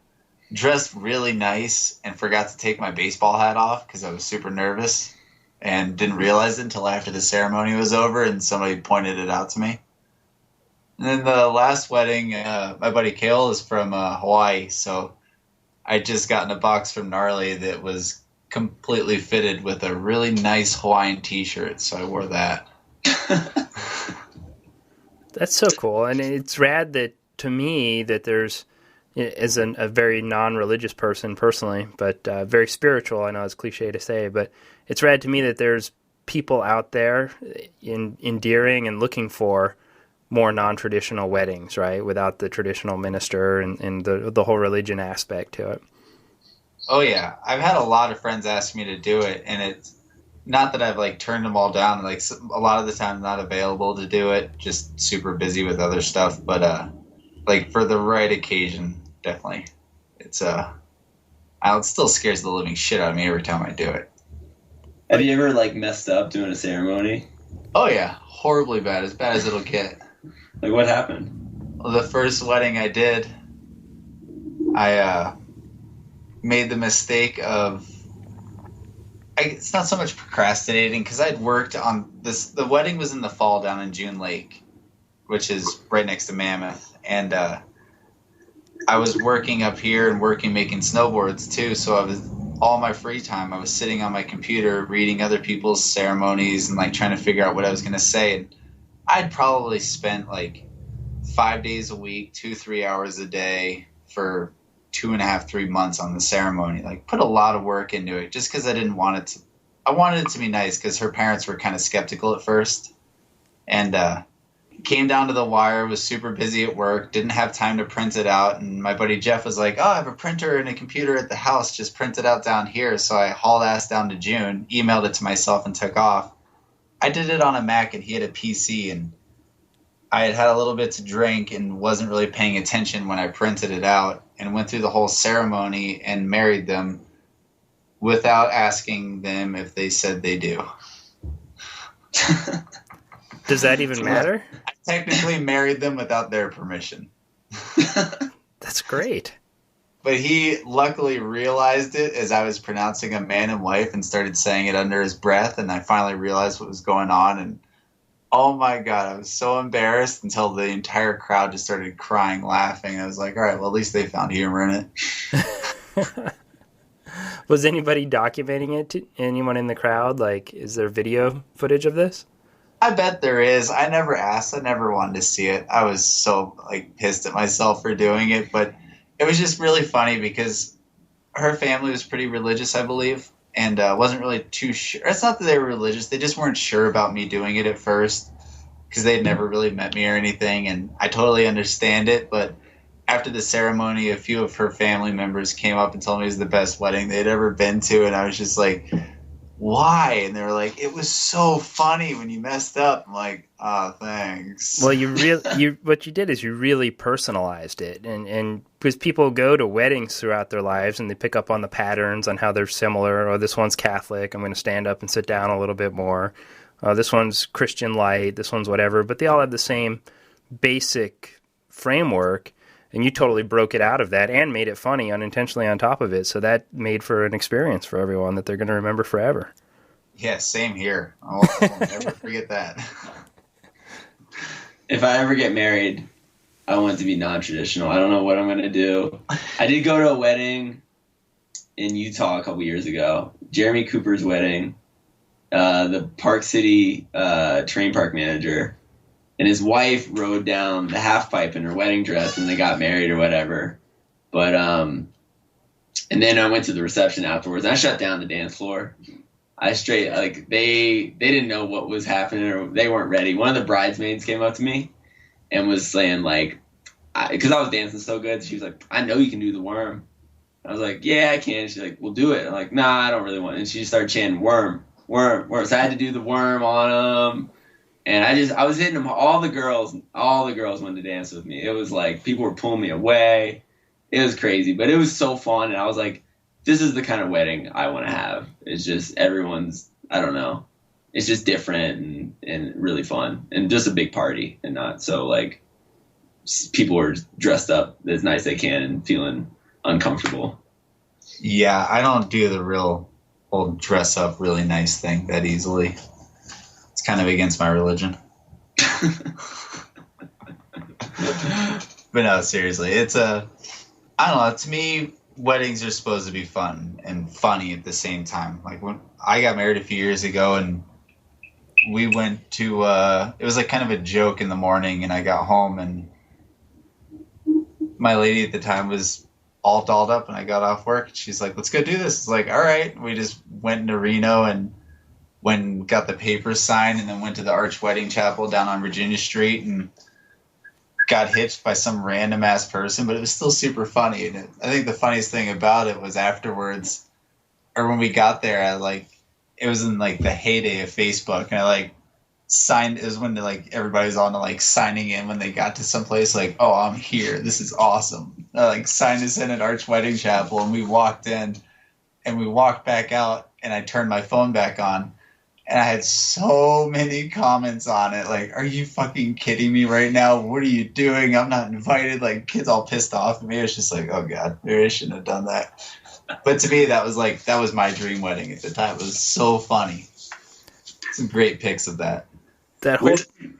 dressed really nice and forgot to take my baseball hat off because I was super nervous and didn't realize it until after the ceremony was over and somebody pointed it out to me. And then the last wedding, my buddy Kale is from Hawaii, so I just gotten a box from Gnarly that was completely fitted with a really nice Hawaiian t-shirt, so I wore that. That's so cool. And it's rad that, to me, that there's, as a very non-religious person personally, but very spiritual, I know it's cliche to say, but it's rad to me that there's people out there endearing and looking for more non-traditional weddings, right? Without the traditional minister and the whole religion aspect to it. Oh yeah, I've had a lot of friends ask me to do it, and it's not that I've like turned them all down. Like a lot of the time, not available to do it, just super busy with other stuff. But like for the right occasion, definitely. It still scares the living shit out of me every time I do it. Have you ever like messed up doing a ceremony? Oh yeah, horribly bad, as it'll get. Like what happened? Well, the first wedding I did, I made the mistake of, it's not so much procrastinating because I'd worked on this. The wedding was in the fall down in June Lake, which is right next to Mammoth, and I was working up here and making snowboards too. So I was all my free time I was sitting on my computer reading other people's ceremonies and like trying to figure out what I was going to say. And I'd probably spent like 5 days a week, 2-3 hours a day for 2.5, 3 months on the ceremony. Like put a lot of work into it just because I didn't want it to. I wanted it to be nice because her parents were kind of skeptical at first, and came down to the wire. Was super busy at work, didn't have time to print it out. And my buddy Jeff was like, "Oh, I have a printer and a computer at the house. Just print it out down here." So I hauled ass down to June, emailed it to myself, and took off. I did it on a Mac and he had a PC, and I had had a little bit to drink and wasn't really paying attention when I printed it out and went through the whole ceremony and married them without asking them if they said they do. Does that even matter? I technically married them without their permission. That's great. But he luckily realized it as I was pronouncing a man and wife and started saying it under his breath, and I finally realized what was going on. And oh my God, I was so embarrassed until the entire crowd just started crying, laughing. I was like, all right, well, at least they found humor in it. Was anybody documenting it? Anyone in the crowd? Like, is there video footage of this? I bet there is. I never asked. I never wanted to see it. I was so like pissed at myself for doing it, but it was just really funny because her family was pretty religious, I believe, and wasn't really too sure. It's not that they were religious. They just weren't sure about me doing it at first because they'd never really met me or anything, and I totally understand it. But after the ceremony, a few of her family members came up and told me it was the best wedding they'd ever been to, and I was just like, why? And they were like, it was so funny when you messed up. I'm like, oh, thanks. Well, what you did is you really personalized it, and because people go to weddings throughout their lives and they pick up on the patterns on how they're similar. Or this one's Catholic, I'm going to stand up and sit down a little bit more. This one's Christian light, this one's whatever, but they all have the same basic framework. And you totally broke it out of that and made it funny unintentionally on top of it. So that made for an experience for everyone that they're going to remember forever. Yeah, same here. I'll never forget that. If I ever get married, I want it to be non-traditional. I don't know what I'm going to do. I did go to a wedding in Utah a couple years ago. Jeremy Cooper's wedding. The Park City train park manager and his wife rode down the half pipe in her wedding dress and they got married or whatever. But, and then I went to the reception afterwards and I shut down the dance floor. They didn't know what was happening or they weren't ready. One of the bridesmaids came up to me and was saying like, because I was dancing so good, she was like, I know you can do the worm. I was like, yeah, I can. She's like, well, do it. I'm like, nah, I don't really want it. And she started chanting worm, worm, worm. So I had to do the worm on them. And I was hitting them. All the girls wanted to dance with me. It was like people were pulling me away. It was crazy, but it was so fun. And I was like, this is the kind of wedding I want to have. It's just everyone's, I don't know. It's just different and really fun and just a big party and not so like people are dressed up as nice as they can and feeling uncomfortable. Yeah, I don't do the real whole dress up really nice thing that easily. It's kind of against my religion. But no, seriously, I don't know, to me, weddings are supposed to be fun and funny at the same time. Like when I got married a few years ago and we went to, it was like kind of a joke in the morning, and I got home and my lady at the time was all dolled up and I got off work. She's like, let's go do this. It's like, all right. We just went into Reno and went and got the papers signed, and then went to the Arch Wedding Chapel down on Virginia Street and got hitched by some random ass person, but it was still super funny. And I think the funniest thing about it was afterwards, or when we got there, it was in like the heyday of Facebook, and I signed. It was when everybody was on to signing in when they got to some place, like, oh, I'm here, this is awesome. I signed us in at Arch Wedding Chapel, and we walked in and we walked back out, and I turned my phone back on. And I had so many comments on it, like, are you fucking kidding me right now? What are you doing? I'm not invited. Like, kids all pissed off at me. I was just like, oh, God, maybe I shouldn't have done that. But to me, that was my dream wedding at the time. It was so funny. Some great pics of that.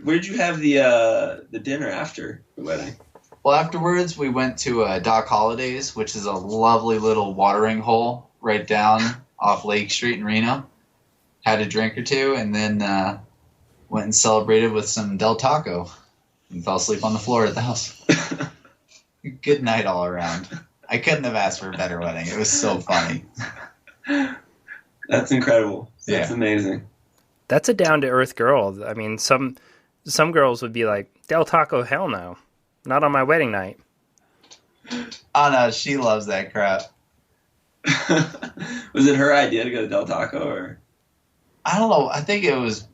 Where'd you have the dinner after the wedding? Well, afterwards, we went to Dock Holidays, which is a lovely little watering hole right down off Lake Street in Reno. Had a drink or two, and then went and celebrated with some Del Taco and fell asleep on the floor at the house. Good night all around. I couldn't have asked for a better wedding. It was so funny. That's incredible. That's amazing. That's a down-to-earth girl. I mean, some girls would be like, Del Taco, hell no. Not on my wedding night. Oh, no, she loves that crap. Was it her idea to go to Del Taco, or...? I don't know. I think it was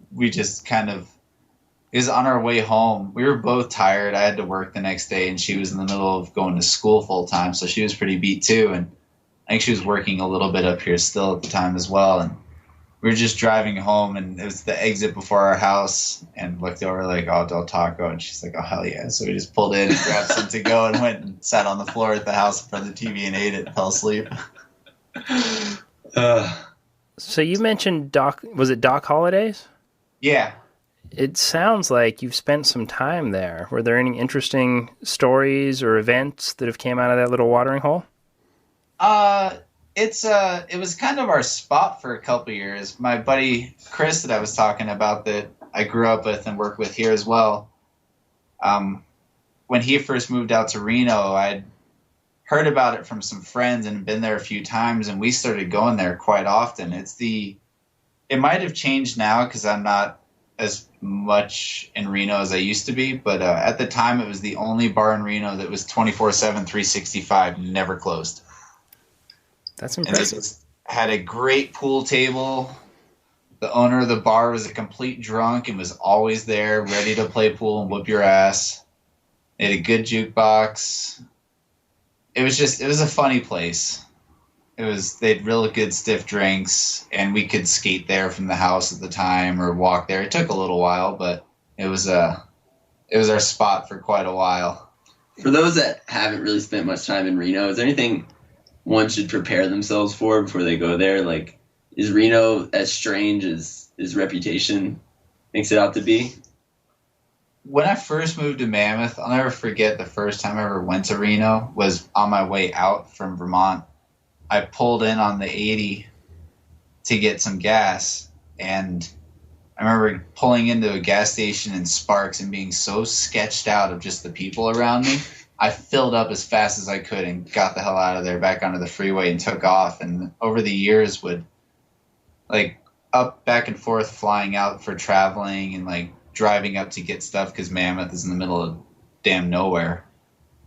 on our way home. We were both tired. I had to work the next day, and she was in the middle of going to school full time, so she was pretty beat too. And I think she was working a little bit up here still at the time as well. And we were just driving home, and it was the exit before our house, and looked over like, oh, Del Taco. And she's like, oh, hell yeah. So we just pulled in and grabbed some to go and went and sat on the floor at the house in front of the TV and ate it and fell asleep. So you mentioned was it Dock Holidays? Yeah. It sounds like you've spent some time there. Were there any interesting stories or events that have came out of that little watering hole? It was kind of our spot for a couple of years. My buddy Chris that I was talking about, that I grew up with and worked with here as well. When he first moved out to Reno, I'd heard about it from some friends and been there a few times, and we started going there quite often. It might have changed now because I'm not as much in Reno as I used to be, but at the time it was the only bar in Reno that was 24/7, 365, never closed. That's impressive. And it had a great pool table. The owner of the bar was a complete drunk and was always there, ready to play pool and whoop your ass. They had a good jukebox. It was a funny place. They had really good stiff drinks, and we could skate there from the house at the time or walk there. It took a little while, but it was our spot for quite a while. For those that haven't really spent much time in Reno, is there anything one should prepare themselves for before they go there? Like, is Reno as strange as his reputation makes it out to be? When I first moved to Mammoth, I'll never forget the first time I ever went to Reno was on my way out from Vermont. I pulled in on the 80 to get some gas, and I remember pulling into a gas station in Sparks and being so sketched out of just the people around me. I filled up as fast as I could and got the hell out of there, back onto the freeway, and took off. And over the years would up back and forth flying out for traveling and driving up to get stuff because Mammoth is in the middle of damn nowhere.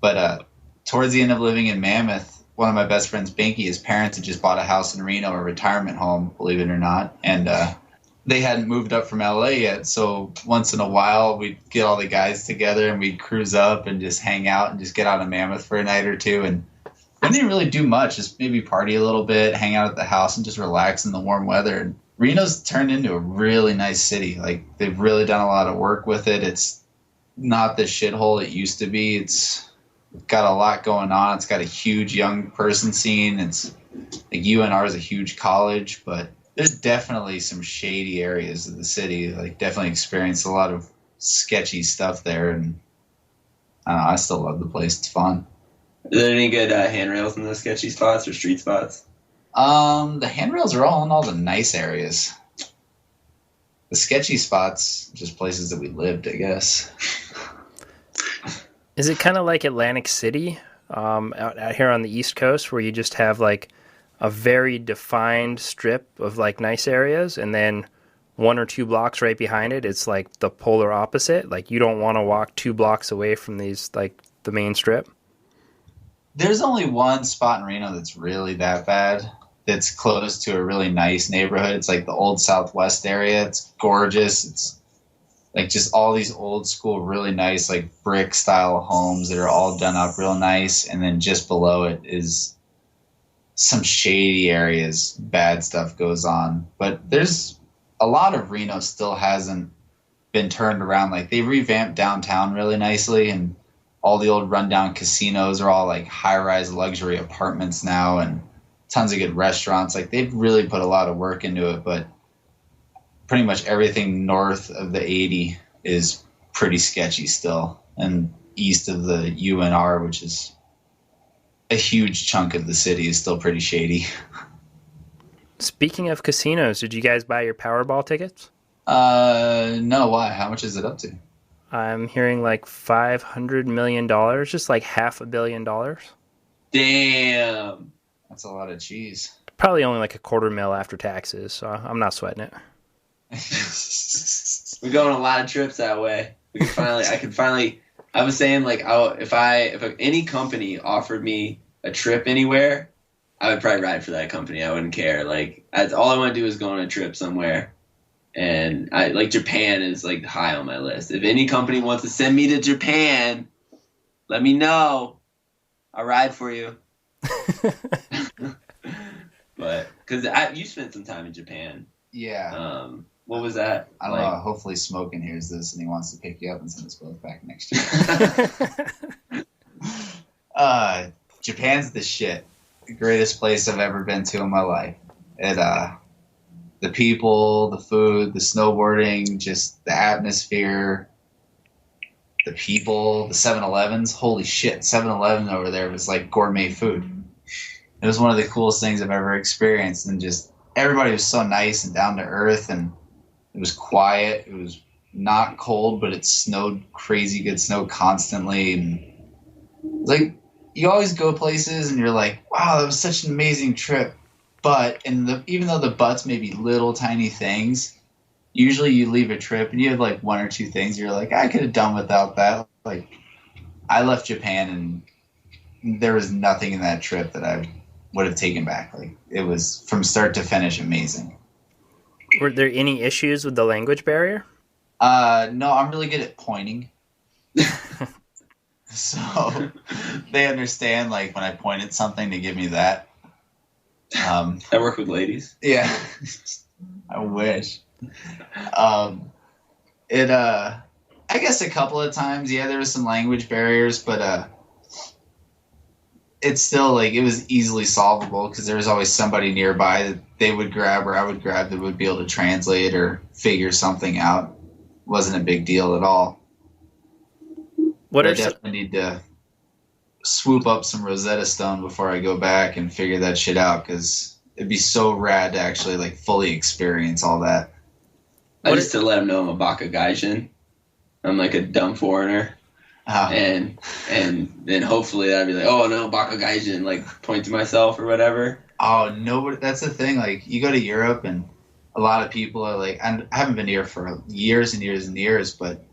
But towards the end of living in Mammoth, one of my best friends, Binky, his parents had just bought a house in Reno, a retirement home, believe it or not. And they hadn't moved up from LA yet. So once in a while, we'd get all the guys together and we'd cruise up and just hang out and just get out of Mammoth for a night or two. And we didn't really do much, just maybe party a little bit, hang out at the house, and just relax in the warm weather. And Reno's turned into a really nice city. They've really done a lot of work with it. It's not the shithole it used to be. It's got a lot going on. It's got a huge young person scene. It's like UNR is a huge college, but there's definitely some shady areas of the city. Like definitely experienced a lot of sketchy stuff there, and I don't know, I still love the place. It's fun. Are there any good handrails in those sketchy spots or street spots? The handrails are all in all the nice areas. The sketchy spots, just places that we lived, I guess. Is it kind of like Atlantic City out here on the East Coast, where you just have like a very defined strip of like nice areas, and then 1 or 2 blocks right behind it, it's like the polar opposite? Like you don't want to walk 2 blocks away from these, like the main strip? There's only one spot in Reno that's really that bad. That's close to a really nice neighborhood. It's like the old Southwest area. It's gorgeous. It's like just all these old school, really nice, like brick style homes that are all done up real nice. And then just below it is some shady areas. Bad stuff goes on. But there's a lot of Reno still hasn't been turned around. Like they revamped downtown really nicely, and all the old rundown casinos are all like high-rise luxury apartments now, and tons of good restaurants. Like they've really put a lot of work into it, but pretty much everything north of the 80 is pretty sketchy still, and east of the UNR, which is a huge chunk of the city, is still pretty shady. Speaking of casinos, did you guys buy your Powerball tickets? No, why? How much is it up to? I'm hearing like $500 million, just like $500 million. Damn. That's a lot of cheese. Probably only like $250,000 after taxes, so I'm not sweating it. We're going a lot of trips that way. I was saying, like, if any company offered me a trip anywhere, I would probably ride for that company. I wouldn't care. Like, all I want to do is go on a trip somewhere. And Japan is like high on my list. If any company wants to send me to Japan, let me know. I'll ride for you. But because you spent some time in Japan. Yeah. What was that? I don't know. Hopefully Smokin hears this and he wants to pick you up and send us both back next year. Japan's the shit. The greatest place I've ever been to in my life. The people, the food, the snowboarding, just the atmosphere, the people, the 7-Elevens. Holy shit, 7-Eleven over there was like gourmet food. It was one of the coolest things I've ever experienced, and just everybody was so nice and down to earth, and it was quiet. It was not cold, but it snowed crazy good snow constantly, and like you always go places and you're like, wow, that was such an amazing trip. But even though the butts may be little tiny things, usually you leave a trip and you have like 1 or 2 things you're like, I could have done without that. Like I left Japan and there was nothing in that trip that I would have taken back. Like it was from start to finish amazing. Were there any issues with the language barrier? No, I'm really good at pointing. So they understand like when I point at something to give me that. I work with ladies. Yeah. I wish. I guess a couple of times, yeah, there was some language barriers, but it's still like it was easily solvable because there was always somebody nearby that they would grab or I would grab that would be able to translate or figure something out. Wasn't a big deal at all. I definitely need to swoop up some Rosetta Stone before I go back and figure that shit out, because it'd be so rad to actually like fully experience all that. I just to let them know I'm a Baka Gaijin. I'm like a dumb foreigner. And then hopefully I'd be like, oh no, Baka Gaijin, like point to myself or whatever. Oh, nobody. That's the thing. Like you go to Europe and a lot of people are like, I haven't been here for years and years and years, but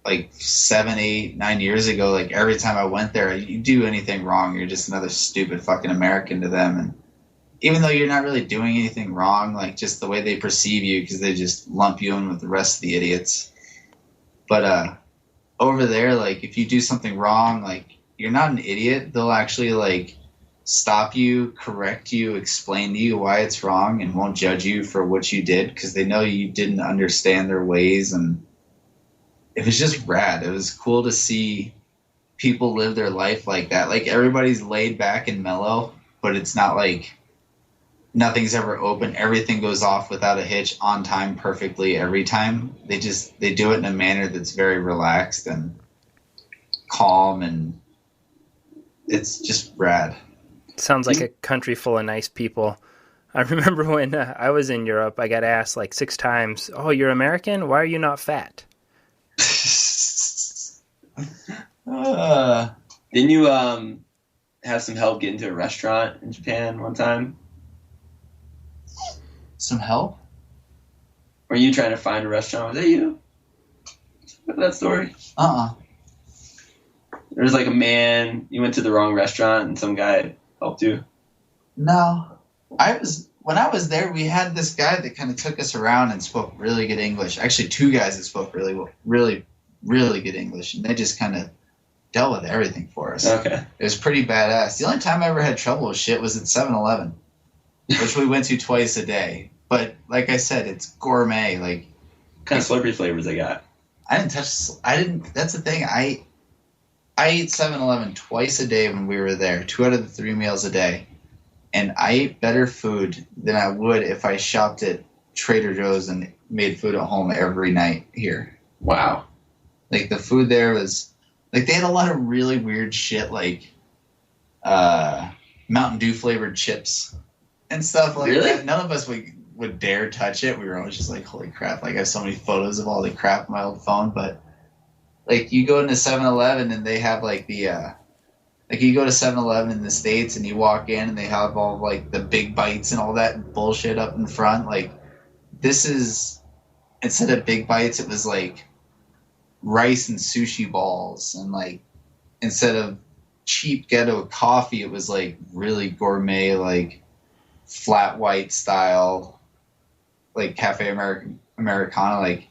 like 7, 8, 9 years ago, like every time I went there, you do anything wrong, you're just another stupid fucking American to them. And even though you're not really doing anything wrong, like just the way they perceive you, because they just lump you in with the rest of the idiots. But over there, like if you do something wrong, like you're not an idiot. They'll actually like stop you, correct you, explain to you why it's wrong, and won't judge you for what you did because they know you didn't understand their ways. And it was just rad. It was cool to see people live their life like that. Like everybody's laid back and mellow, but it's not like nothing's ever open. Everything goes off without a hitch, on time, perfectly every time. They do it in a manner that's very relaxed and calm, and it's just rad. Sounds like a country full of nice people. I remember when I was in Europe, I got asked like 6 times, "Oh, you're American? Why are you not fat?" Didn't you have some help getting to a restaurant in Japan one time? Some help? Were you trying to find a restaurant? Was that you? That story? There was like a man, you went to the wrong restaurant and some guy helped you? No. When I was there, we had this guy that kind of took us around and spoke really good English. Actually, 2 guys that spoke really good English, and they just kind of dealt with everything for us. Okay. It was pretty badass. The only time I ever had trouble with shit was at 7-Eleven, which we went to twice a day. But like I said, it's gourmet. Like, what kind of Slurpee flavors they got? That's the thing. I ate 7-Eleven twice a day when we were there, 2 out of the 3 meals a day. And I ate better food than I would if I shopped at Trader Joe's and made food at home every night here. Wow. Like, the food there was, like, they had a lot of really weird shit, like Mountain Dew flavored chips and stuff like that. None of us would dare touch it. We were always just like, holy crap. Like, I have so many photos of all the crap on my old phone. But, like, you go into 7-Eleven and they have, like, like, you go to 7-Eleven in the States and you walk in and they have all, like, the big bites and all that bullshit up in front. Like, this is, instead of big bites, it was, like, rice and sushi balls. And, like, instead of cheap ghetto coffee, it was, like, really gourmet, like, flat white style, like, Cafe Americana. Like,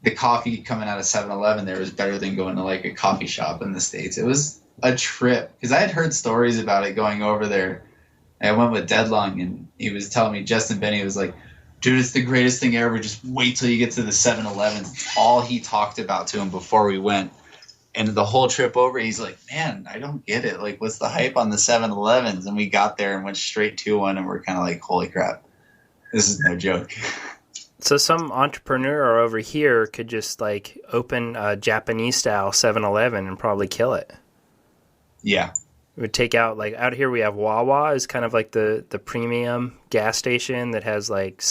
the coffee coming out of 7-Eleven there was better than going to, like, a coffee shop in the States. It was a trip, because I had heard stories about it going over there. And I went with Deadlong, and he was telling me, Justin Benny was like, dude, it's the greatest thing ever. Just wait till you get to the 7-Elevens. It's all he talked about to him before we went. And the whole trip over, he's like, man, I don't get it. Like, what's the hype on the 7-Elevens? And we got there and went straight to one, and we're kind of like, holy crap, this is no joke. So some entrepreneur over here could just, like, open a Japanese-style 7-Eleven and probably kill it. Yeah. It would take out, like, out here we have Wawa is kind of like the premium gas station that has, like,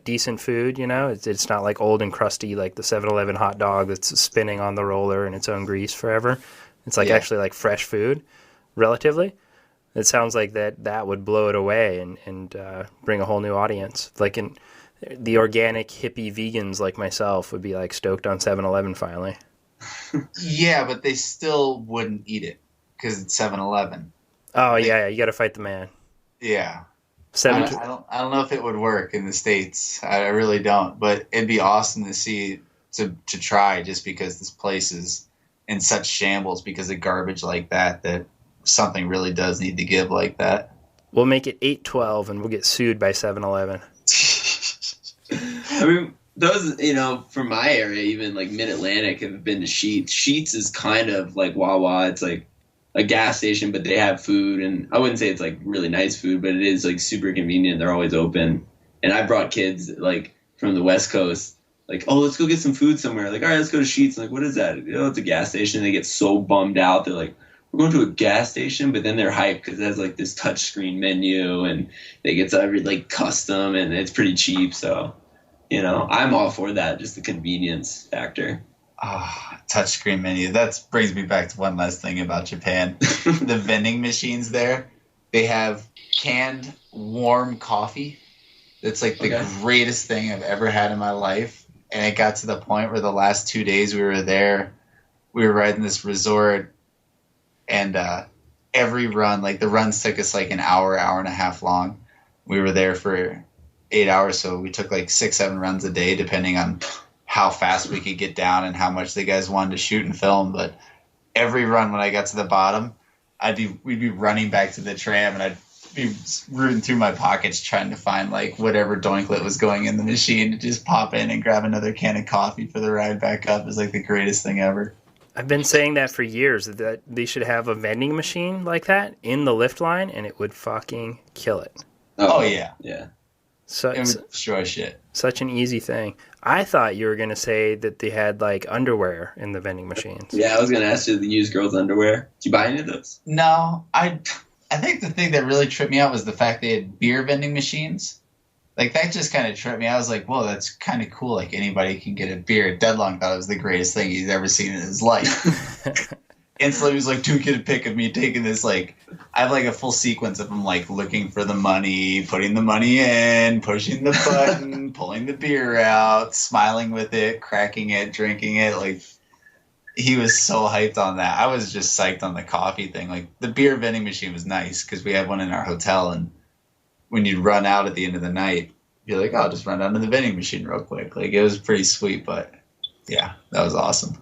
decent food, you know? It's not like old and crusty like the 7-Eleven hot dog that's spinning on the roller in its own grease forever. It's like actually like fresh food, relatively. It sounds like that would blow it away and bring a whole new audience. Like, the organic hippie vegans like myself would be, like, stoked on 7-Eleven finally. Yeah, but they still wouldn't eat it. Because it's 7-Eleven. Oh, yeah, you got to fight the man. Yeah. I don't know if it would work in the States. I really don't. But it'd be awesome to see, to try, just because this place is in such shambles because of garbage like that something really does need to give like that. We'll make it 8-12 and we'll get sued by 7-Eleven. I mean, those, from my area, even like Mid-Atlantic, have been to Sheetz. Sheetz is kind of like Wawa. It's like a gas station, but they have food, and I wouldn't say it's like really nice food, but it is like super convenient. They're always open. And I brought kids like from the West Coast, like, oh, let's go get some food somewhere. Like, all right, let's go to Sheetz. I'm like, what is that? It's a gas station. They get so bummed out. They're like, we're going to a gas station, but then they're hyped because it has like this touchscreen menu and they get every like custom and it's pretty cheap. So, I'm all for that. Just the convenience factor. Touchscreen menu. That brings me back to one last thing about Japan. The vending machines there, they have canned warm coffee. It's like the greatest thing I've ever had in my life. And it got to the point where the last 2 days we were there, we were riding this resort, and every run, like the runs took us like an hour and a half long. We were there for 8 hours, so we took like 6-7 runs a day, depending on how fast we could get down and how much the guys wanted to shoot and film. But every run, when I got to the bottom, we'd be running back to the tram, and I'd be rooting through my pockets trying to find like whatever doinklet was going in the machine to just pop in and grab another can of coffee for the ride back up. It was like the greatest thing ever. I've been saying that for years, that they should have a vending machine like that in the lift line, and it would fucking kill it. Oh yeah. Yeah. So It would destroy shit. such an easy thing. I thought you were going to say that they had like underwear in the vending machines. Yeah, I was gonna ask you the used girls' underwear. Did you buy any of those? No, I think the thing that really tripped me out was the fact they had beer vending machines. Like, that just kind of tripped me. I was like, whoa, that's kind of cool. Like, anybody can get a beer. Deadlong thought it was the greatest thing he's ever seen in his life. Instantly, he was like, dude, get a pic of me taking this. Like, I have like a full sequence of him like looking for the money, putting the money in, pushing the button, pulling the beer out, smiling with it, cracking it, drinking it. Like, he was so hyped on that. I was just psyched on the coffee thing. Like, the beer vending machine was nice because we had one in our hotel, and when you'd run out at the end of the night, you're like, oh, I'll just run down to the vending machine real quick. Like, it was pretty sweet, but yeah, that was awesome.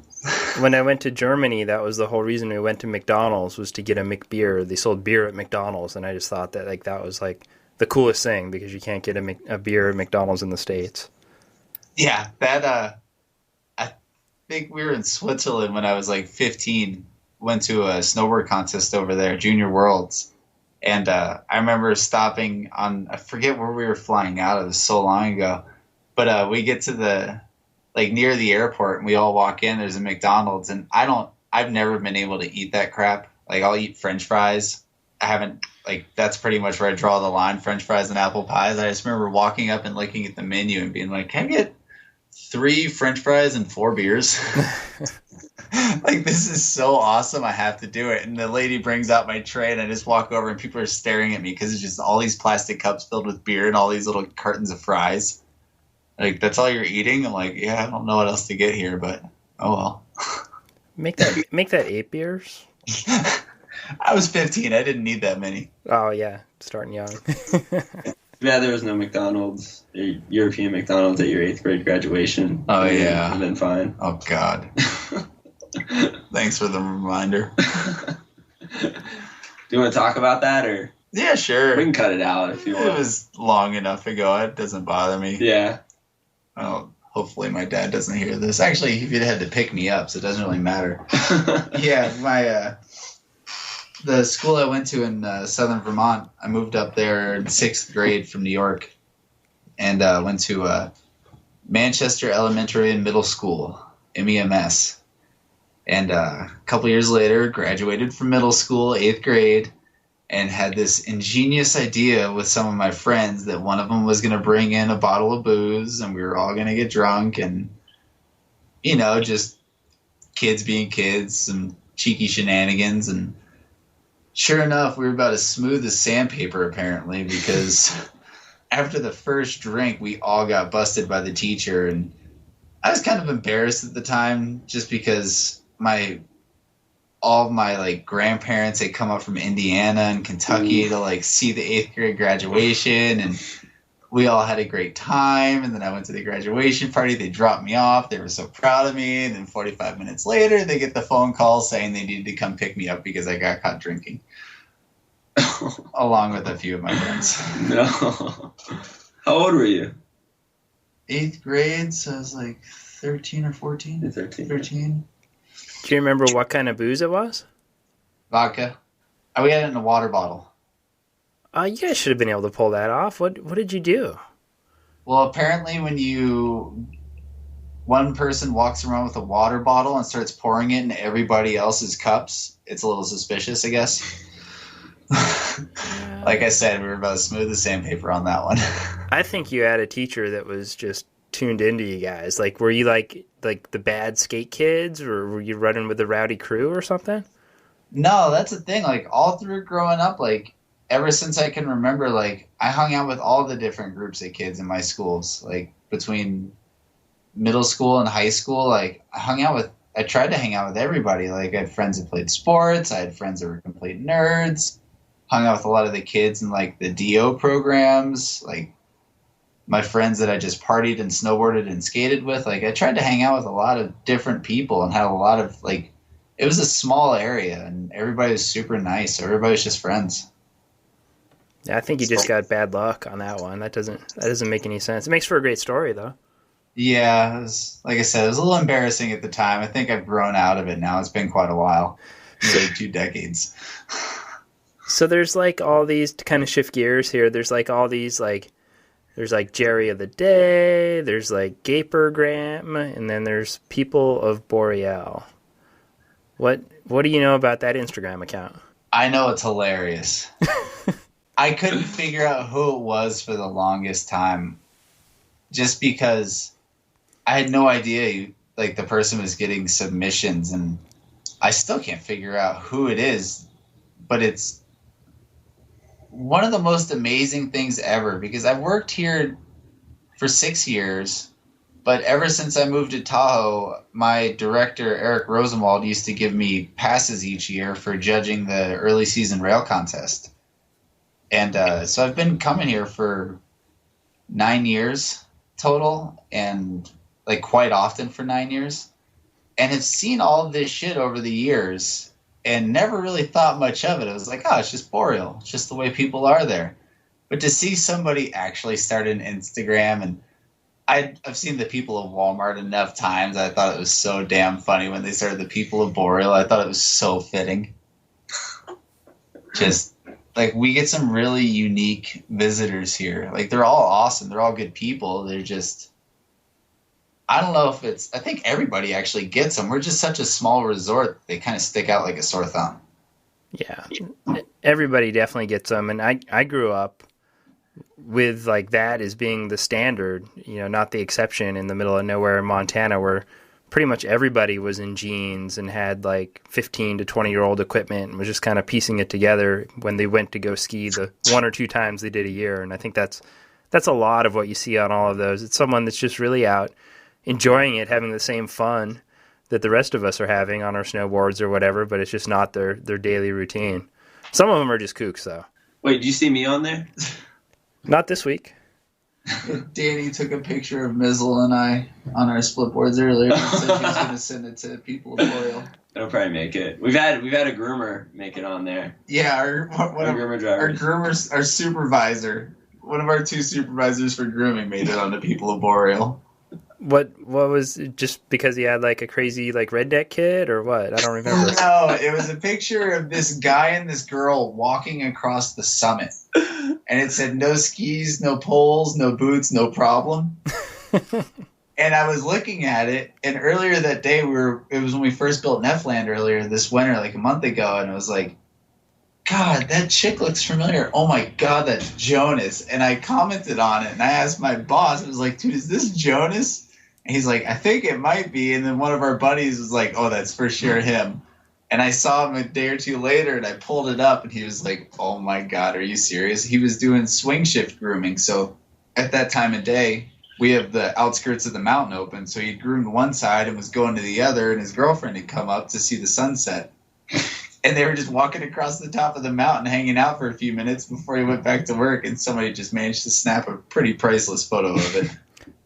When I went to Germany, that was the whole reason we went to McDonald's, was to get a McBeer. They sold beer at McDonald's, and I just thought that like that was like the coolest thing, because you can't get a beer at McDonald's in the States. Yeah, that I think we were in Switzerland when I was like 15. Went to a snowboard contest over there, Junior Worlds. And I remember stopping on, I forget where we were flying out of, it was so long ago. But we get to the, like, near the airport, and we all walk in, there's a McDonald's. And I've never been able to eat that crap. Like, I'll eat French fries. I haven't, like, that's pretty much where I draw the line, French fries and apple pies. I just remember walking up and looking at the menu and being like, can I get 3 French fries and 4 beers? Like, this is so awesome, I have to do it. And the lady brings out my tray, and I just walk over, and people are staring at me because it's just all these plastic cups filled with beer and all these little cartons of fries. Like, that's all you're eating? I'm like, yeah, I don't know what else to get here, but oh well. Make that 8 beers. I was 15. I didn't need that many. Oh yeah, starting young. Yeah, there was no McDonald's, European McDonald's at your 8th grade graduation. Oh, yeah. I've been fine. Oh, God. Thanks for the reminder. Do you want to talk about that, or? Yeah, sure. We can cut it out if you want. It was long enough ago. It doesn't bother me. Yeah. Oh, hopefully my dad doesn't hear this. Actually, he had to pick me up, so it doesn't really matter. Yeah, my the school I went to in southern Vermont, I moved up there in 6th grade from New York, and went to Manchester Elementary and Middle School, MEMS. And a couple years later, graduated from middle school, 8th grade, and had this ingenious idea with some of my friends that one of them was going to bring in a bottle of booze, and we were all going to get drunk, and, you know, just kids being kids, some cheeky shenanigans. And sure enough, we were about as smooth as sandpaper, apparently, because after the first drink, we all got busted by the teacher. And I was kind of embarrassed at the time, just because all of my like grandparents had come up from Indiana and Kentucky to like see the 8th grade graduation, and we all had a great time. And then I went to the graduation party. They dropped me off. They were so proud of me. And then 45 minutes later, they get the phone call saying they needed to come pick me up because I got caught drinking, along with a few of my friends. No. How old were you? 8th grade, so I was like 13 or 14. 13. Do you remember what kind of booze it was? Vodka. We had it in a water bottle. You guys should have been able to pull that off. What did you do? Well, apparently when one person walks around with a water bottle and starts pouring it into everybody else's cups, it's a little suspicious, I guess. Like I said, we were about as smooth as sandpaper on that one. I think you had a teacher that was just tuned into you guys. Like, were you like the bad skate kids, or were you running with the rowdy crew or something? No, that's the thing. Like, all through growing up, like, ever since I can remember, like, I hung out with all the different groups of kids in my schools. Like, between middle school and high school, like, I tried to hang out with everybody. Like, I had friends that played sports. I had friends that were complete nerds. Hung out with a lot of the kids in, like, the DO programs. Like, my friends that I just partied and snowboarded and skated with. Like, I tried to hang out with a lot of different people and had a lot of, like, it was a small area, and everybody was super nice. Everybody was just friends. Yeah, I think you just got bad luck on that one. That doesn't make any sense. It makes for a great story, though. Yeah, like I said, it was a little embarrassing at the time. I think I've grown out of it now. It's been quite a while, nearly 2 decades. So there's like all these, to kind of shift gears here, there's like all these like, there's like Jerry of the Day, there's like Gapergram, and then there's People of Boreal. What do you know about that Instagram account? I know it's hilarious. I couldn't figure out who it was for the longest time, just because I had no idea like the person was getting submissions, and I still can't figure out who it is, but it's one of the most amazing things ever because I've worked here for 6 years, but ever since I moved to Tahoe, my director, Eric Rosenwald, used to give me passes each year for judging the early season rail contest. And so I've been coming here for 9 years total, and like quite often for 9 years, and have seen all of this shit over the years and never really thought much of it. I was like, oh, it's just Boreal. It's just the way people are there. But to see somebody actually start an Instagram, and I've seen the People of Walmart enough times. I thought it was so damn funny when they started the People of Boreal. I thought it was so fitting. Just like we get some really unique visitors here. Like they're all awesome. They're all good people. They're just, I don't know if it's, I think everybody actually gets them. We're just such a small resort. They kind of stick out like a sore thumb. Yeah, everybody definitely gets them. And I grew up with like that as being the standard, not the exception in the middle of nowhere in Montana where pretty much everybody was in jeans and had like 15 to 20-year-old equipment and was just kind of piecing it together when they went to go ski the one or two times they did a year. And I think that's a lot of what you see on all of those. It's someone that's just really out enjoying it, having the same fun that the rest of us are having on our snowboards or whatever, but it's just not their daily routine. Some of them are just kooks, though. Wait, did you see me on there? Not this week. Danny took a picture of Mizzle and I on our split boards earlier and said she was going to send it to People of Boreal. It'll probably make it. We've had a groomer make it on there. Yeah, our groomers, our supervisor, one of our two supervisors for grooming made it on the People of Boreal. What was it, just because he had like a crazy like redneck kid or what? I don't remember. No, it was a picture of this guy and this girl walking across the summit. And it said no skis, no poles, no boots, no problem. And I was looking at it, and earlier that day it was when we first built Nefland earlier this winter, like a month ago, and I was like, God, that chick looks familiar. Oh my God, that's Jonas. And I commented on it, and I asked my boss, I was like, dude, is this Jonas? And he's like, I think it might be. And then one of our buddies was like, oh, that's for sure him. And I saw him a day or two later, and I pulled it up, and he was like, oh my God, are you serious? He was doing swing shift grooming. So at that time of day, we have the outskirts of the mountain open. So he groomed one side and was going to the other, and his girlfriend had come up to see the sunset. And they were just walking across the top of the mountain, hanging out for a few minutes before he went back to work, and somebody just managed to snap a pretty priceless photo of it.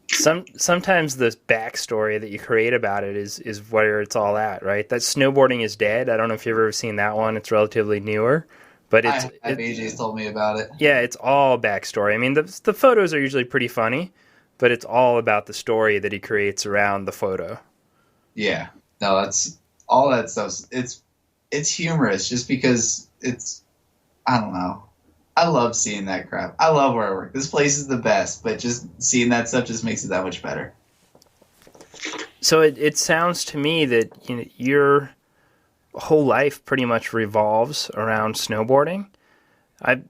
Sometimes the backstory that you create about it is where it's all at, right? That Snowboarding is Dead. I don't know if you've ever seen that one. It's relatively newer, but AJ's told me about it. Yeah, it's all backstory. I mean, the photos are usually pretty funny, but it's all about the story that he creates around the photo. Yeah, no, that's all that stuff. It's humorous just because I don't know. I love seeing that crap. I love where I work. This place is the best, but just seeing that stuff just makes it that much better. So it sounds to me that your whole life pretty much revolves around snowboarding. I've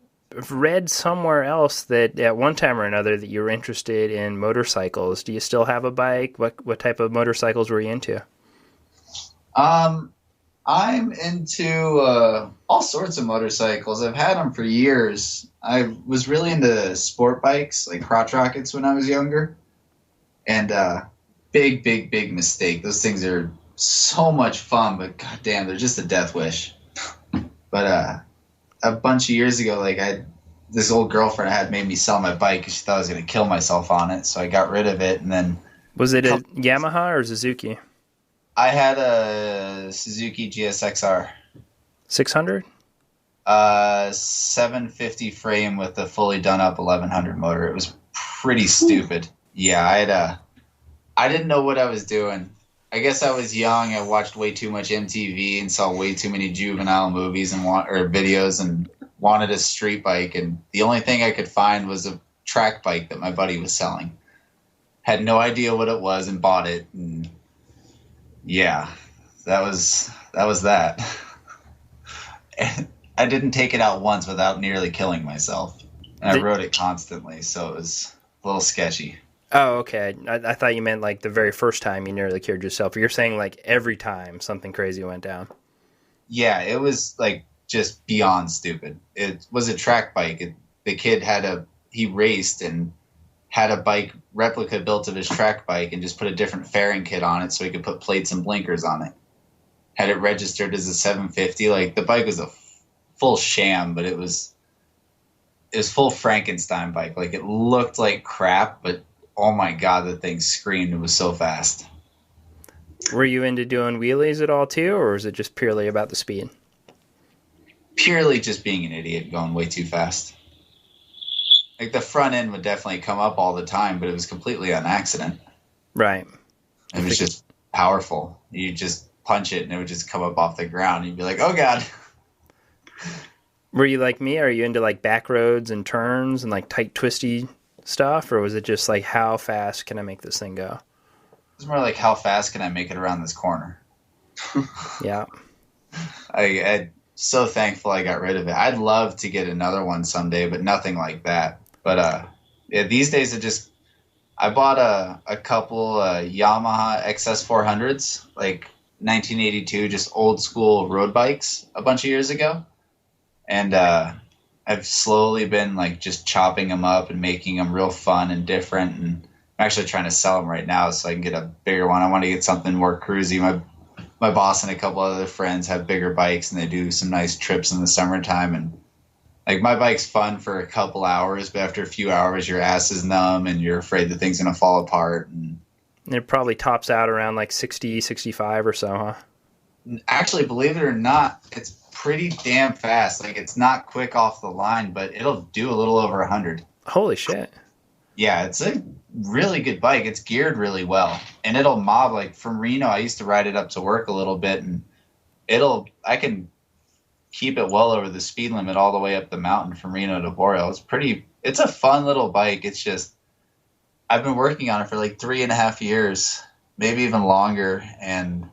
read somewhere else that at one time or another that you were interested in motorcycles. Do you still have a bike? What type of motorcycles were you into? I'm into all sorts of motorcycles. I've had them for years. I was really into sport bikes, like crotch rockets when I was younger. And big mistake. Those things are so much fun, but goddamn, they're just a death wish. But a bunch of years ago, this old girlfriend I had made me sell my bike because she thought I was going to kill myself on it. So I got rid of it, and then... Was it a Yamaha or Suzuki? I had a Suzuki GSXR. 600? 750 frame with a fully done up 1100 motor. It was pretty stupid. Yeah, I didn't know what I was doing. I guess I was young. I watched way too much MTV and saw way too many juvenile movies or videos and wanted a street bike. And the only thing I could find was a track bike that my buddy was selling. Had no idea what it was and bought it. And yeah, that was that. And I didn't take it out once without nearly killing myself. And I rode it constantly, so it was a little sketchy. Oh, okay. I thought you meant like the very first time you nearly killed yourself. You're saying like every time something crazy went down. Yeah, it was like just beyond stupid. It was a track bike. The kid he raced and had a bike replica built of his track bike and just put a different fairing kit on it so he could put plates and blinkers on it. Had it registered as a 750. Like the bike was a full sham, but it was full Frankenstein bike. Like it looked like crap, but oh my God, the thing screamed. It was so fast. Were you into doing wheelies at all too, or was it just purely about the speed? Purely just being an idiot going way too fast. Like the front end would definitely come up all the time, but it was completely on accident. Right. It was just powerful. You just punch it and it would just come up off the ground. You'd be like, oh God. Were you like me? Are you into like back roads and turns and like tight twisty stuff, or was it just like how fast can I make this thing go? It's more like how fast can I make it around this corner? Yeah. I'm so thankful I got rid of it. I'd love to get another one someday, but nothing like that. But yeah, these days I bought a couple Yamaha XS400s, like 1982, just old school road bikes a bunch of years ago. And I've slowly been like just chopping them up and making them real fun and different. And I'm actually trying to sell them right now so I can get a bigger one. I want to get something more cruisy. My boss and a couple other friends have bigger bikes and they do some nice trips in the summertime. And like my bike's fun for a couple hours, but after a few hours, your ass is numb and you're afraid the thing's going to fall apart. And it probably tops out around like 60, 65 or so, huh? Actually, believe it or not, it's pretty damn fast. Like it's not quick off the line, but it'll do a little over 100. Holy shit. Yeah, it's a really good bike. It's geared really well. And it'll mob. Like from Reno, I used to ride it up to work a little bit, and I can keep it well over the speed limit all the way up the mountain from Reno to Boreal. It's a fun little bike. It's just, I've been working on it for like 3.5 years, maybe even longer, and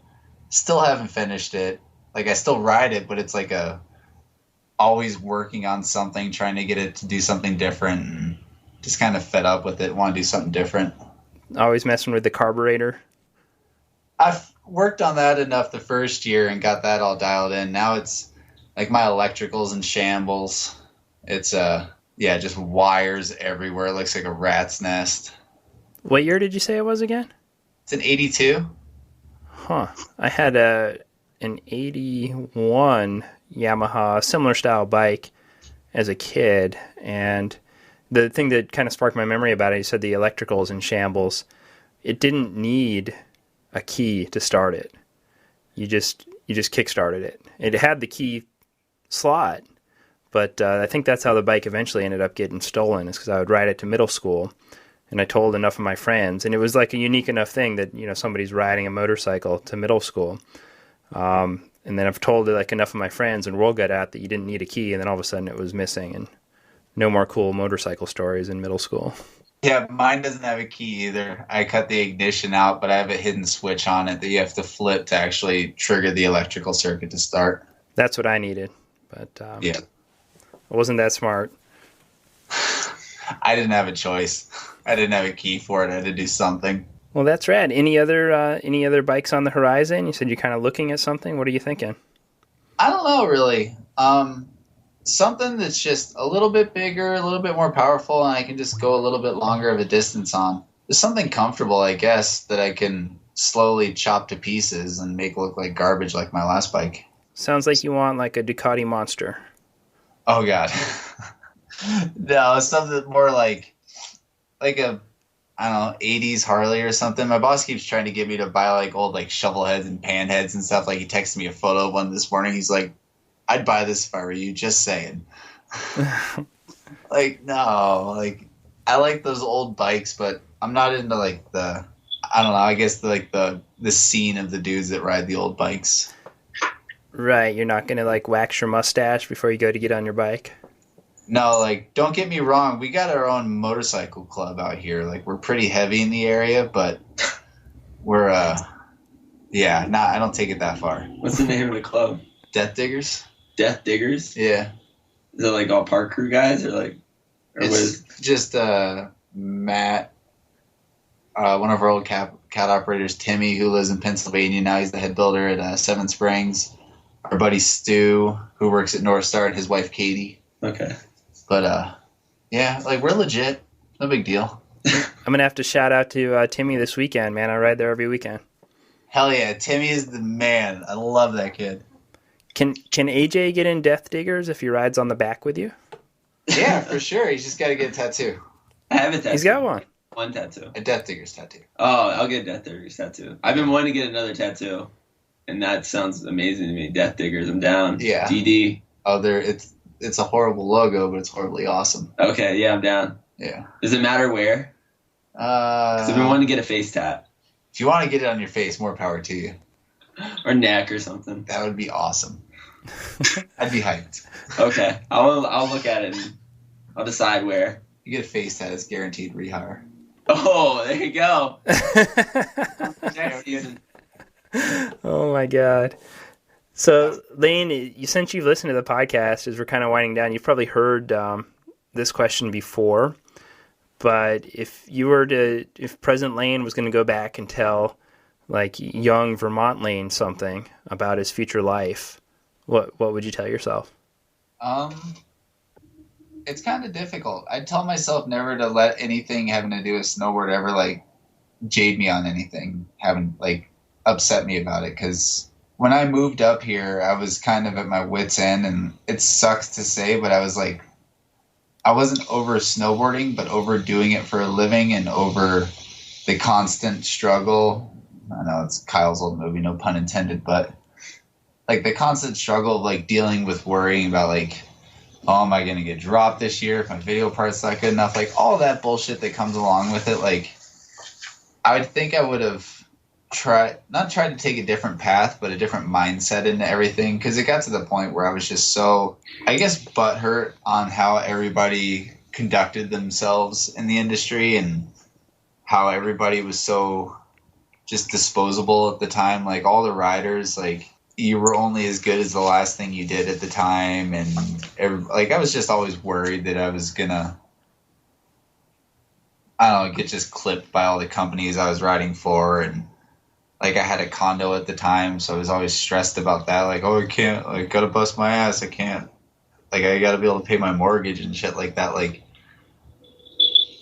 still haven't finished it. Like I still ride it, but it's like always working on something, trying to get it to do something different, and just kind of fed up with it, want to do something different. Always messing with the carburetor. I've worked on that enough the first year and got that all dialed in. Now it's like my electrical's in shambles. It's just wires everywhere. It looks like a rat's nest. What year did you say it was again? It's an 82. Huh. I had an 81 Yamaha, similar style bike as a kid, and the thing that kind of sparked my memory about it, you said the electricals in shambles. It didn't need a key to start it. You just kick-started it. It had the key slot, but I think that's how the bike eventually ended up getting stolen, is because I would ride it to middle school, and I told enough of my friends, and it was like a unique enough thing that, you know, somebody's riding a motorcycle to middle school. And then I've told like enough of my friends, and word got out that you didn't need a key, and then all of a sudden it was missing, and no more cool motorcycle stories in middle school. Yeah, mine doesn't have a key either. I cut the ignition out, but I have a hidden switch on it that you have to flip to actually trigger the electrical circuit to start. That's what I needed, but yeah, I wasn't that smart. I didn't have a choice. I didn't have a key for it. I had to do something. Well, that's rad. Any other bikes on the horizon? You said you're kind of looking at something. What are you thinking? I don't know, really. Something that's just a little bit bigger, a little bit more powerful, and I can just go a little bit longer of a distance on. Just something comfortable, I guess, that I can slowly chop to pieces and make look like garbage like my last bike. Sounds like you want like a Ducati Monster. Oh, God. No, something more like a, I don't know, 80s Harley or something. My boss keeps trying to get me to buy like old like shovel heads and pan heads and stuff. Like he texted me a photo of one this morning. He's like, I'd buy this if I were you, just saying. Like, no, like I like those old bikes, but I'm not into like I don't know. I guess the scene of the dudes that ride the old bikes. Right, you're not gonna like wax your mustache before you go to get on your bike. No, like, don't get me wrong. We got our own motorcycle club out here. Like, we're pretty heavy in the area, but we're, yeah, nah, I don't take it that far. What's the name of the club? Death Diggers? Death Diggers? Yeah. Is it like all park crew guys, or like? Or It's just, Matt, one of our old cat operators, Timmy, who lives in Pennsylvania now. He's the head builder at Seven Springs. Our buddy Stu, who works at North Star, and his wife Katie. Okay. But, yeah, like, we're legit. No big deal. I'm gonna have to shout out to Timmy this weekend, man. I ride there every weekend. Hell yeah, Timmy is the man. I love that kid. Can AJ get in Death Diggers if he rides on the back with you? Yeah, for sure. He's just got to get a tattoo. I have a tattoo. He's got one. One tattoo. A Death Diggers tattoo. Oh, I'll get a Death Diggers tattoo. I've been wanting to get another tattoo, and that sounds amazing to me. Death Diggers, I'm down. Yeah. DD. Oh, it's a horrible logo, but it's horribly awesome. Okay, yeah, I'm down. Yeah. Does it matter where? Because I've been wanting to get a face tat. If you want to get it on your face, more power to you. Or neck or something. That would be awesome. I'd be hyped. Okay, I'll look at it and I'll decide where. You get a face tat, it's guaranteed rehire. Oh, there you go. Next season. Oh my god. So, Lane, since you've listened to the podcast, as we're kind of winding down, you've probably heard this question before. But if President Lane was going to go back and tell, like, young Vermont Lane something about his future life, what would you tell yourself? It's kind of difficult. I'd tell myself never to let anything having to do with snowboard ever, like, jade me on anything, upset me about it, because when I moved up here, I was kind of at my wit's end, and it sucks to say, but I was like, I wasn't over snowboarding, but over doing it for a living and over the constant struggle. I know it's Kyle's old movie, no pun intended, but like the constant struggle of like dealing with worrying about like, oh, am I going to get dropped this year if my video part's not good enough? Like all that bullshit that comes along with it. Like I would think I would have not tried to take a different path, but a different mindset into everything. Cause it got to the point where I was just so, I guess, butthurt on how everybody conducted themselves in the industry and how everybody was so just disposable at the time. Like all the riders, like you were only as good as the last thing you did at the time. And I was just always worried that I was gonna, I don't know, get just clipped by all the companies I was riding for. And like I had a condo at the time, so I was always stressed about that. Like, oh, I can't, like, gotta bust my ass. I can't, like, I gotta be able to pay my mortgage and shit like that. Like,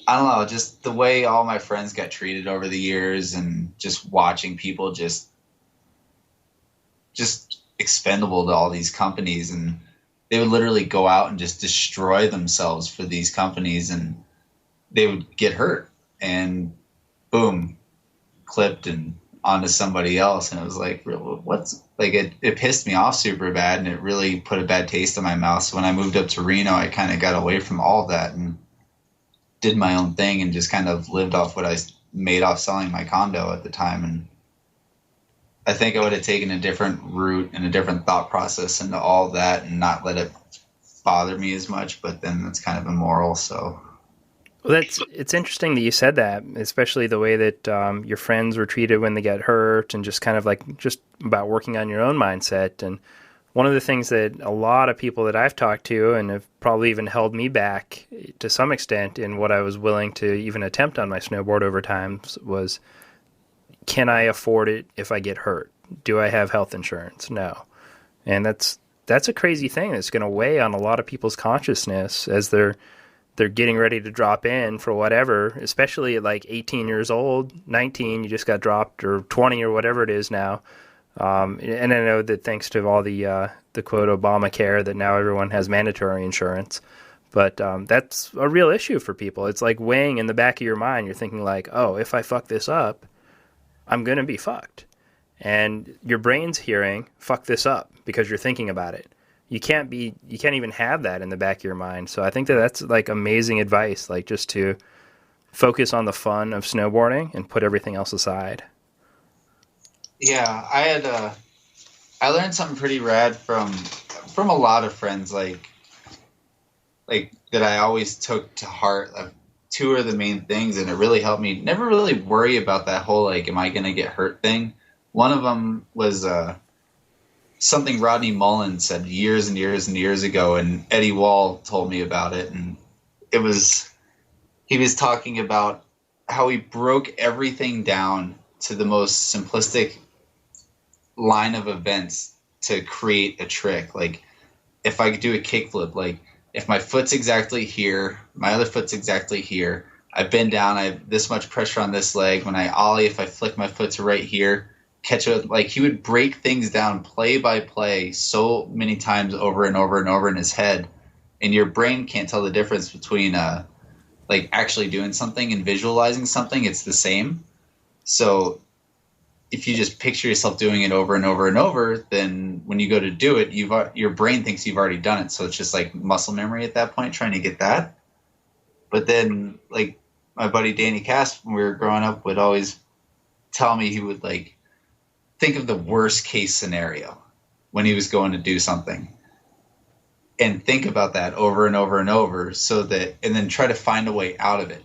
I don't know, just the way all my friends got treated over the years and just watching people just expendable to all these companies. And they would literally go out and just destroy themselves for these companies and they would get hurt and boom, clipped and onto somebody else. And it was like, what's like, it pissed me off super bad. And it really put a bad taste in my mouth. So when I moved up to Reno, I kind of got away from all of that and did my own thing and just kind of lived off what I made off selling my condo at the time. And I think I would have taken a different route and a different thought process into all of that and not let it bother me as much, but then that's kind of immoral. So well, it's interesting that you said that, especially the way that your friends were treated when they got hurt and just kind of like just about working on your own mindset. And one of the things that a lot of people that I've talked to and have probably even held me back to some extent in what I was willing to even attempt on my snowboard over time was, can I afford it if I get hurt? Do I have health insurance? No. And that's a crazy thing that's going to weigh on a lot of people's consciousness as they're getting ready to drop in for whatever, especially at like 18 years old, 19, you just got dropped, or 20 or whatever it is now. And I know that thanks to all the quote Obamacare that now everyone has mandatory insurance, but that's a real issue for people. It's like weighing in the back of your mind. You're thinking like, oh, if I fuck this up, I'm going to be fucked. And your brain's hearing, fuck this up, because you're thinking about it. You can't even have that in the back of your mind. So I think that's like amazing advice, like just to focus on the fun of snowboarding and put everything else aside. Yeah, I learned something pretty rad from a lot of friends, like that I always took to heart. Two are the main things, and it really helped me never really worry about that whole, like, am I going to get hurt thing. One of them was something Rodney Mullen said years and years and years ago, and Eddie Wall told me about it, and he was talking about how he broke everything down to the most simplistic line of events to create a trick. Like, if I could do a kickflip, like, if my foot's exactly here, my other foot's exactly here, I bend down, I have this much pressure on this leg. When I ollie, if I flick my foot to right here, catch it. Like, he would break things down play by play so many times over and over and over in his head, and your brain can't tell the difference between like actually doing something and visualizing something. It's the same. So if you just picture yourself doing it over and over and over, then when you go to do it, your brain thinks you've already done it. So it's just like muscle memory at that point, trying to get that. But then, like, my buddy Danny Cass, when we were growing up, would always tell me, he would, like, think of the worst case scenario when he was going to do something, and think about that over and over and over, and then try to find a way out of it.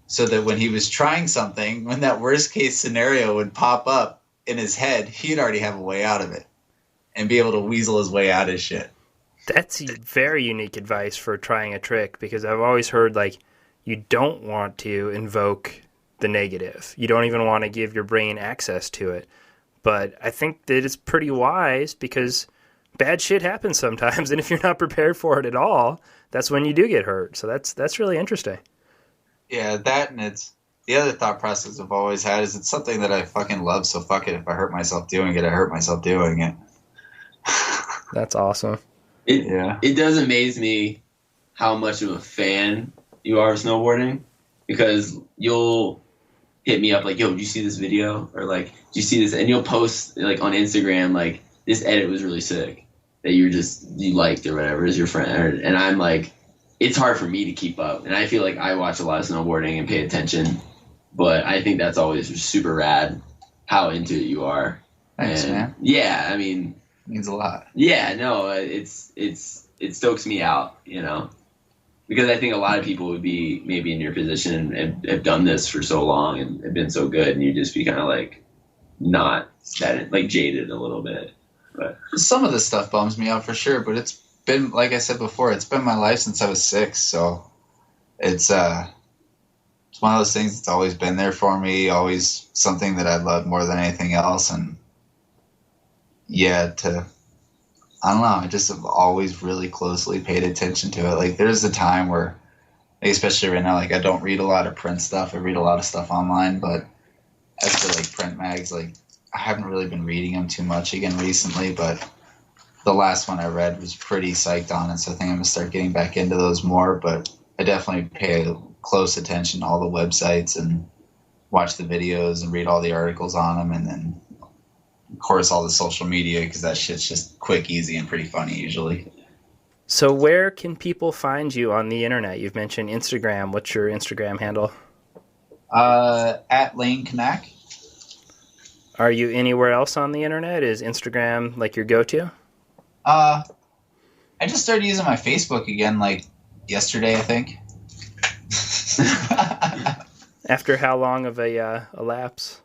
So that when he was trying something, when that worst case scenario would pop up in his head, he'd already have a way out of it and be able to weasel his way out of shit. That's very unique advice for trying a trick, because I've always heard, like, you don't want to invoke the negative. You don't even want to give your brain access to it. But I think that it's pretty wise, because bad shit happens sometimes, and if you're not prepared for it at all, that's when you do get hurt. So that's really interesting. Yeah, that, and it's the other thought process I've always had is it's something that I fucking love, so fuck it. If I hurt myself doing it, I hurt myself doing it. That's awesome. It does amaze me how much of a fan you are of snowboarding, because you'll hit me up like, yo, did you see this video? Or like, did you see this? And you'll post like on Instagram, like, this edit was really sick that you liked or whatever as your friend. And I'm like, it's hard for me to keep up. And I feel like I watch a lot of snowboarding and pay attention, but I think that's always super rad how into it you are. Thanks, man. Yeah, I mean, it means a lot. Yeah, no, it stokes me out, you know, because I think a lot of people would be maybe in your position and have done this for so long and have been so good, and you just be kind of like not that, like, jaded a little bit. But some of this stuff bums me out for sure, but it's been, like I said before, it's been my life since I was 6, so it's one of those things that's always been there for me, always something that I love more than anything else. And yeah, I don't know, I just have always really closely paid attention to it. Like, there's a time where, like, especially right now, like, I don't read a lot of print stuff. I read a lot of stuff online, but as for, like, print mags, like, I haven't really been reading them too much again recently, but the last one I read was pretty psyched on it, so I think I'm going to start getting back into those more. But I definitely pay close attention to all the websites and watch the videos and read all the articles on them, and then, of course, all the social media, because that shit's just quick, easy, and pretty funny usually. So where can people find you on the internet? You've mentioned Instagram. What's your Instagram handle? At Lane Knaack. Are you anywhere else on the internet? Is Instagram like your go-to? I just started using my Facebook again, like, yesterday, I think. After how long of a lapse?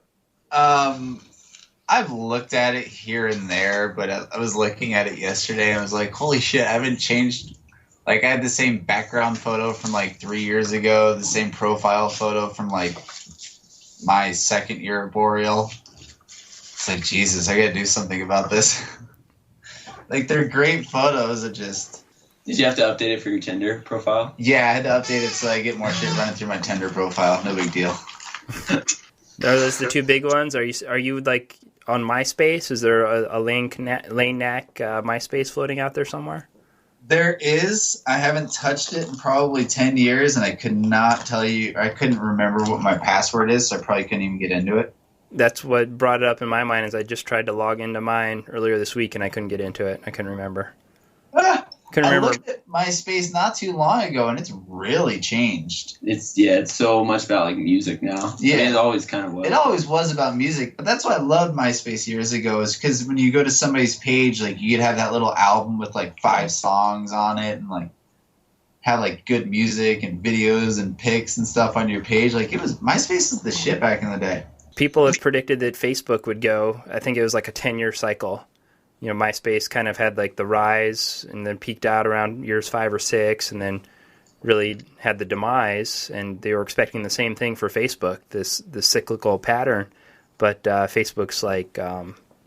I've looked at it here and there, but I was looking at it yesterday and I was like, holy shit, I haven't changed. Like, I had the same background photo from like 3 years ago, the same profile photo from like my second year at Boreal. It's like, Jesus, I gotta do something about this. Like, they're great photos. It just... Did you have to update it for your Tinder profile? Yeah, I had to update it so I get more shit running through my Tinder profile. No big deal. Are those the two big ones? Are you like on MySpace? Is there a Lane Knaack MySpace floating out there somewhere? There is. I haven't touched it in probably 10 years, and I could not tell you. I couldn't remember what my password is, so I probably couldn't even get into it. That's what brought it up in my mind. Is I just tried to log into mine earlier this week, and I couldn't get into it. I couldn't remember. Couldn't I remember. looked at MySpace not too long ago, and it's really changed. It's so much about like music now. Yeah. I mean, it always kind of was. It always was about music, but that's why I loved MySpace years ago, is because when you go to somebody's page, like you could have that little album with like 5 songs on it, and like have like good music and videos and pics and stuff on your page. Like MySpace was the shit back in the day. People have predicted that Facebook would go, I think it was like a 10-year cycle. You know, MySpace kind of had like the rise and then peaked out around years 5 or 6 and then really had the demise. And they were expecting the same thing for Facebook, this cyclical pattern. But Facebook's like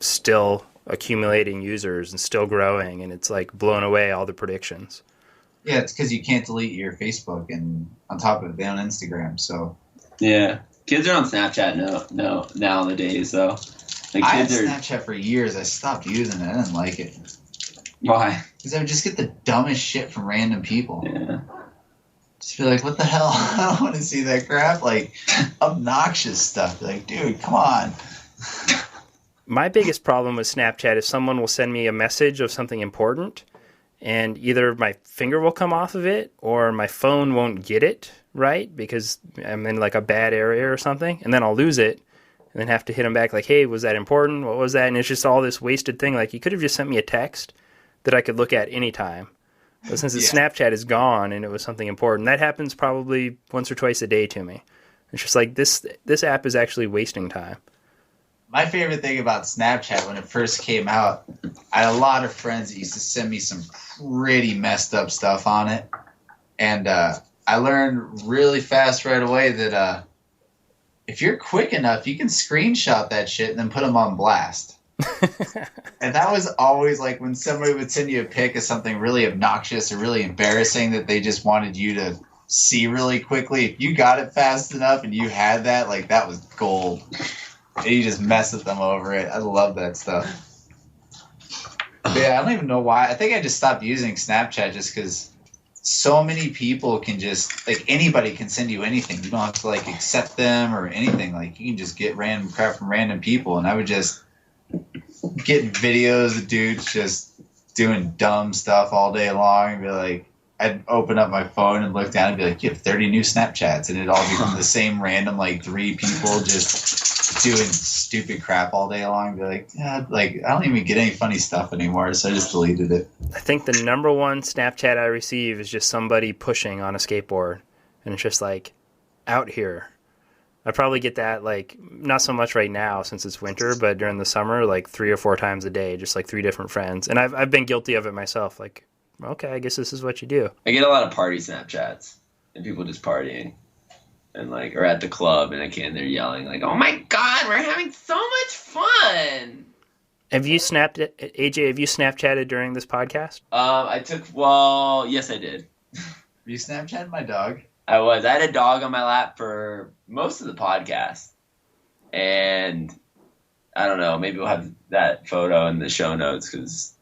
still accumulating users and still growing, and it's like blown away all the predictions. Yeah, it's because you can't delete your Facebook, and on top of it, they own Instagram. So yeah, kids are on Snapchat nowadays though. Like, I had kids Snapchat for years. I stopped using it. I didn't like it. Why? Because I would just get the dumbest shit from random people. Yeah. Just be like, what the hell? I don't want to see that crap. Like, obnoxious stuff. Like, dude, come on. My biggest problem with Snapchat is someone will send me a message of something important, and either my finger will come off of it or my phone won't get it right because I'm in like a bad area or something, and then I'll lose it and then have to hit them back like, hey, was that important? What was that? And it's just all this wasted thing. Like, you could have just sent me a text that I could look at anytime. But since the Snapchat is gone and it was something important, that happens probably once or twice a day to me. It's just like this app is actually wasting time. My favorite thing about Snapchat when it first came out, I had a lot of friends that used to send me some pretty messed up stuff on it. And I learned really fast right away that if you're quick enough, you can screenshot that shit and then put them on blast. And that was always like when somebody would send you a pic of something really obnoxious or really embarrassing that they just wanted you to see really quickly. If you got it fast enough and you had that, like, that was gold. And you just mess with them over it. I love that stuff. But yeah, I don't even know why. I think I just stopped using Snapchat just because so many people can just, like, anybody can send you anything. You don't have to, like, accept them or anything. Like, you can just get random crap from random people. And I would just get videos of dudes just doing dumb stuff all day long and be like, I'd open up my phone and look down and be like, you have 30 new Snapchats. And it'd all become the same random, like, 3 people just doing stupid crap all day long. Be like, yeah, like, I don't even get any funny stuff anymore, so I just deleted it. I think the number one Snapchat I receive is just somebody pushing on a skateboard. And it's just like, out here. I probably get that, like, not so much right now since it's winter, but during the summer, like 3 or 4 times a day, just like 3 different friends. And I've been guilty of it myself. Like, okay, I guess this is what you do. I get a lot of party Snapchats and people just partying and like, or at the club and they're yelling like, "Oh my God, we're having so much fun." Have you AJ, have you Snapchatted during this podcast? Yes, I did. You Snapchatted my dog? I had a dog on my lap for most of the podcast. And I don't know, maybe we'll have that photo in the show notes because,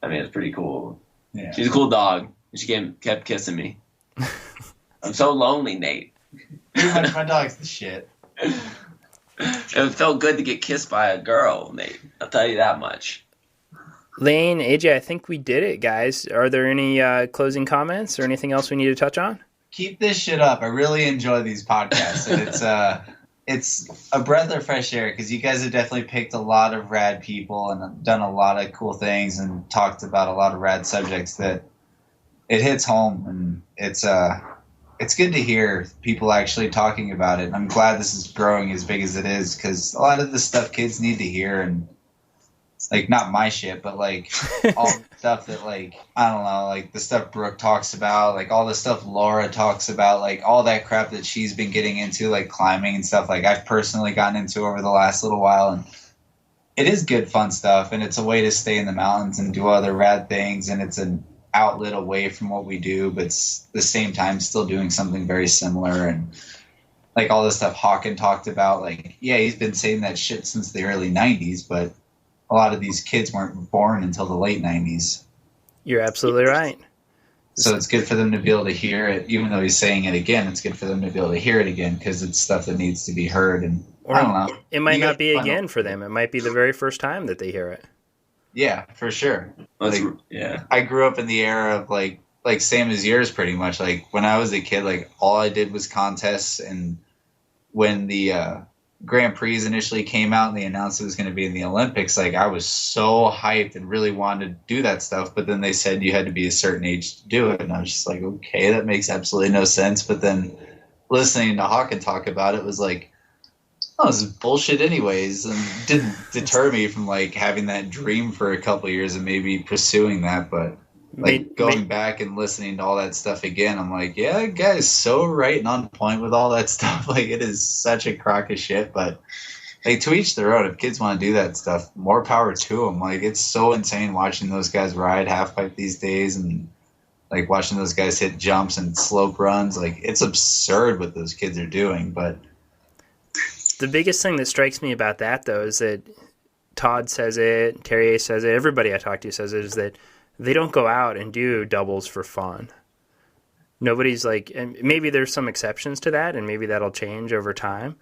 I mean, it's pretty cool. Yeah. She's a cool dog. She kept kissing me. I'm so lonely, Nate. My dog's the shit. It felt good to get kissed by a girl, Nate. I'll tell you that much. Lane, AJ, I think we did it, guys. Are there any closing comments or anything else we need to touch on? Keep this shit up. I really enjoy these podcasts. And it's a breath of fresh air because you guys have definitely picked a lot of rad people and done a lot of cool things and talked about a lot of rad subjects that it hits home, and it's good to hear people actually talking about it. And I'm glad this is growing as big as it is because a lot of the stuff kids need to hear, and like, not my shit, but like all the stuff that, like, I don't know, like the stuff Brooke talks about, like all the stuff Laura talks about, like all that crap that she's been getting into, like climbing and stuff, like I've personally gotten into over the last little while. And it is good, fun stuff. And it's a way to stay in the mountains and do other rad things. And it's an outlet away from what we do, but it's the same time still doing something very similar. And like all the stuff Hawken talked about, like, yeah, he's been saying that shit since the early 90s, but a lot of these kids weren't born until the late 90s. You're absolutely right. So it's good for them to be able to hear it. Even though he's saying it again, it's good for them to be able to hear it again because it's stuff that needs to be heard. And Or I don't know. It might not be again for them. It might be the very first time that they hear it. Yeah, for sure. That's, Like, yeah. I grew up in the era of like same as yours pretty much. Like when I was a kid, like all I did was contests, and when the Grand Prix initially came out and they announced it was going to be in the Olympics, like I was so hyped and really wanted to do that stuff. But then they said you had to be a certain age to do it, and I was just like, okay, that makes absolutely no sense. But then listening to Hawken talk about it was like, oh, this is bullshit anyways, and didn't deter me from like having that dream for a couple of years and maybe pursuing that. But like going back and listening to all that stuff again, I'm like, yeah, that guy is so right and on point with all that stuff. Like it is such a crock of shit, but like to each their own. If kids want to do that stuff, more power to them. Like it's so insane watching those guys ride half pipe these days, and like watching those guys hit jumps and slope runs. Like it's absurd what those kids are doing. But the biggest thing that strikes me about that, though, is that Todd says it, Terrier says it, everybody I talk to says it, is that they don't go out and do doubles for fun. Nobody's like, and maybe there's some exceptions to that, and maybe that'll change over time.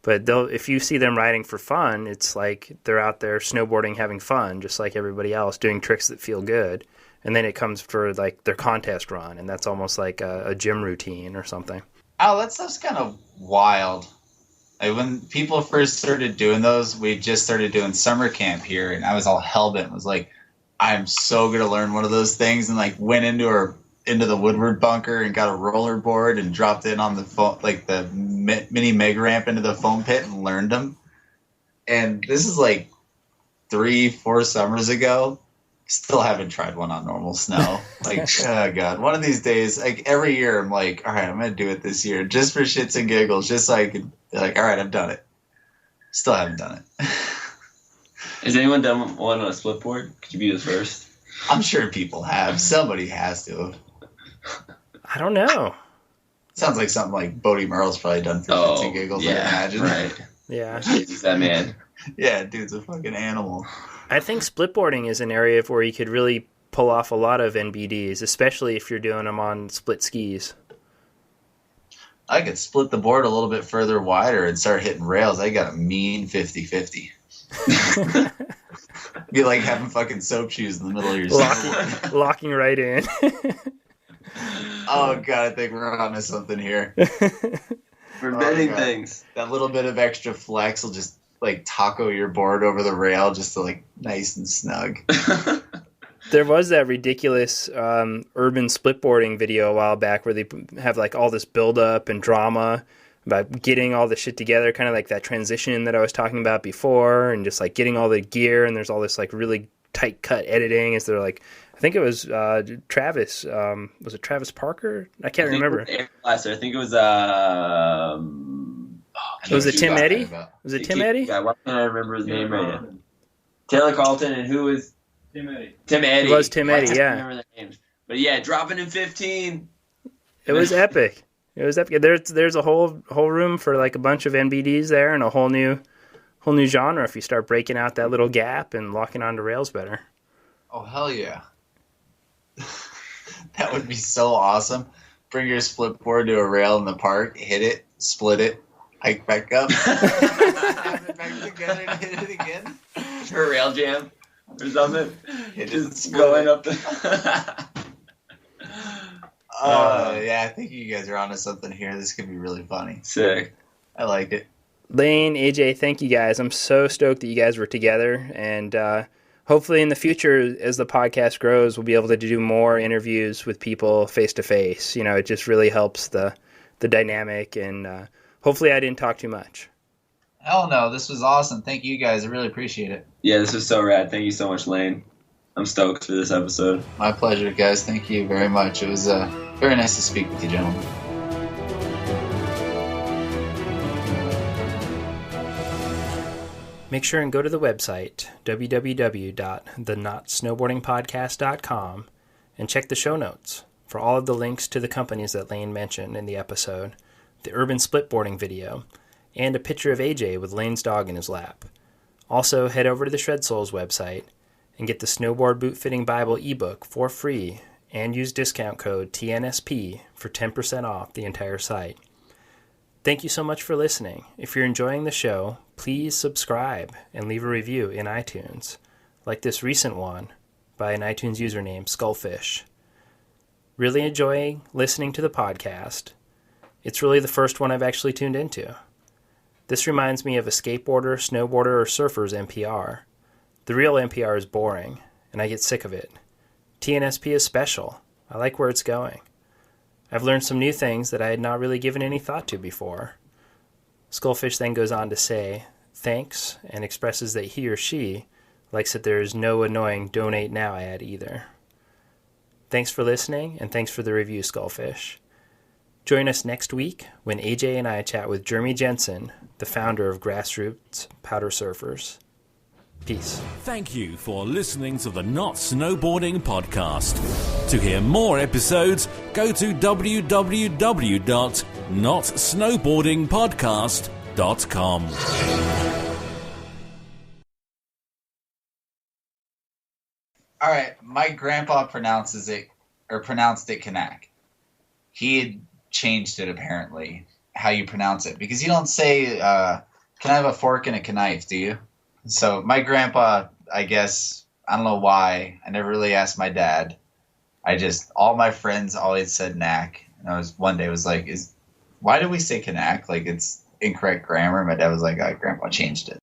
But if you see them riding for fun, it's like they're out there snowboarding, having fun, just like everybody else, doing tricks that feel good. And then it comes for like their contest run, and that's almost like a gym routine or something. Oh, that stuff's kind of wild. Like when people first started doing those, we just started doing summer camp here, and I was all hellbent. Was like, I'm so going to learn one of those things, and like went into the Woodward bunker and got a rollerboard and dropped in on the foam, like the mini mega ramp into the foam pit, and learned them. And this is like 3-4 summers ago. Still haven't tried one on normal snow. Like, oh god, one of these days, like every year, I'm like, all right, I'm going to do it this year just for shits and giggles, just so I can be like, all right, I've done it. Still haven't done it. Has anyone done one on a split board? Could you be the first? I'm sure people have. Somebody has to. I don't know. Sounds like something like Bodie Merle's probably done for shits and giggles, yeah, I imagine. Right. Yeah. Jesus, that man. Yeah, dude's a fucking animal. I think splitboarding is an area where you could really pull off a lot of NBDs, especially if you're doing them on split skis. I could split the board a little bit further wider and start hitting rails. I got a mean 50-50. Be like having fucking soap shoes in the middle of your snowboard. Locking right in. Oh god, I think we're onto something here. We're betting things. That little bit of extra flex will just like taco your board over the rail just to like nice and snug. There was that ridiculous urban splitboarding video a while back where they have like all this buildup and drama about getting all the shit together, kind of like that transition that I was talking about before, and just like getting all the gear, and there's all this like really tight cut editing as they're like, I think it was Travis. Was it Travis Parker? I can't remember. I think it was was it Tim Eddy? Was it Tim Eddy? Yeah, why can't I remember his name right now? Taylor Carlton, and who was Tim Eddy? Tim Eddy. It was Tim Eddy, yeah. I remember their names. But yeah, dropping in 15. It was epic. It was epic. There's a whole room for like a bunch of NBDs there, and a whole new genre if you start breaking out that little gap and locking onto rails better. Oh hell yeah. That would be so awesome. Bring your split board to a rail in the park, hit it, split it, hike back up, snap it back together and hit it again. For a rail jam or something. Just going up the... Yeah, I think you guys are onto something here. This could be really funny. Sick. I like it. Lane, AJ, thank you guys. I'm so stoked that you guys were together, and hopefully in the future, as the podcast grows, we'll be able to do more interviews with people face to face. You know, it just really helps the dynamic, and hopefully I didn't talk too much. Hell no, this was awesome. Thank you guys. I really appreciate it. Yeah, this was so rad. Thank you so much, Lane. I'm stoked for this episode. My pleasure, guys. Thank you very much. It was very nice to speak with you, gentlemen. Make sure and go to the website, www.thenotsnowboardingpodcast.com, and check the show notes for all of the links to the companies that Lane mentioned in the episode, the urban splitboarding video, and a picture of AJ with Lane's dog in his lap. Also, head over to the Shred Souls website and get the Snowboard Boot Fitting Bible ebook for free, and use discount code TNSP for 10% off the entire site. Thank you so much for listening. If you're enjoying the show, please subscribe and leave a review in iTunes. like this recent one by an iTunes user named Skullfish. Really enjoying listening to the podcast. It's really the first one I've actually tuned into. This reminds me of a skateboarder, snowboarder, or surfer's NPR. The real NPR is boring, and I get sick of it. TNSP is special. I like where it's going. I've learned some new things that I had not really given any thought to before. Skullfish then goes on to say thanks and expresses that he or she likes that there is no annoying donate now ad either. Thanks for listening, and thanks for the review, Skullfish. Join us next week when AJ and I chat with Jeremy Jensen, the founder of Grassroots Powder Surfers. Peace. Thank you for listening to the Not Snowboarding Podcast. To hear more episodes, go to www.notsnowboardingpodcast.com. All right, my grandpa pronounced it Knaack. He had changed it apparently, how you pronounce it, because you don't say, can I have a fork and a knife, do you? So my grandpa, I guess, I don't know why, I never really asked my dad. All my friends always said Knaack. And one day was like, why do we say Knaack? Like, it's incorrect grammar. My dad was like, Grandpa changed it.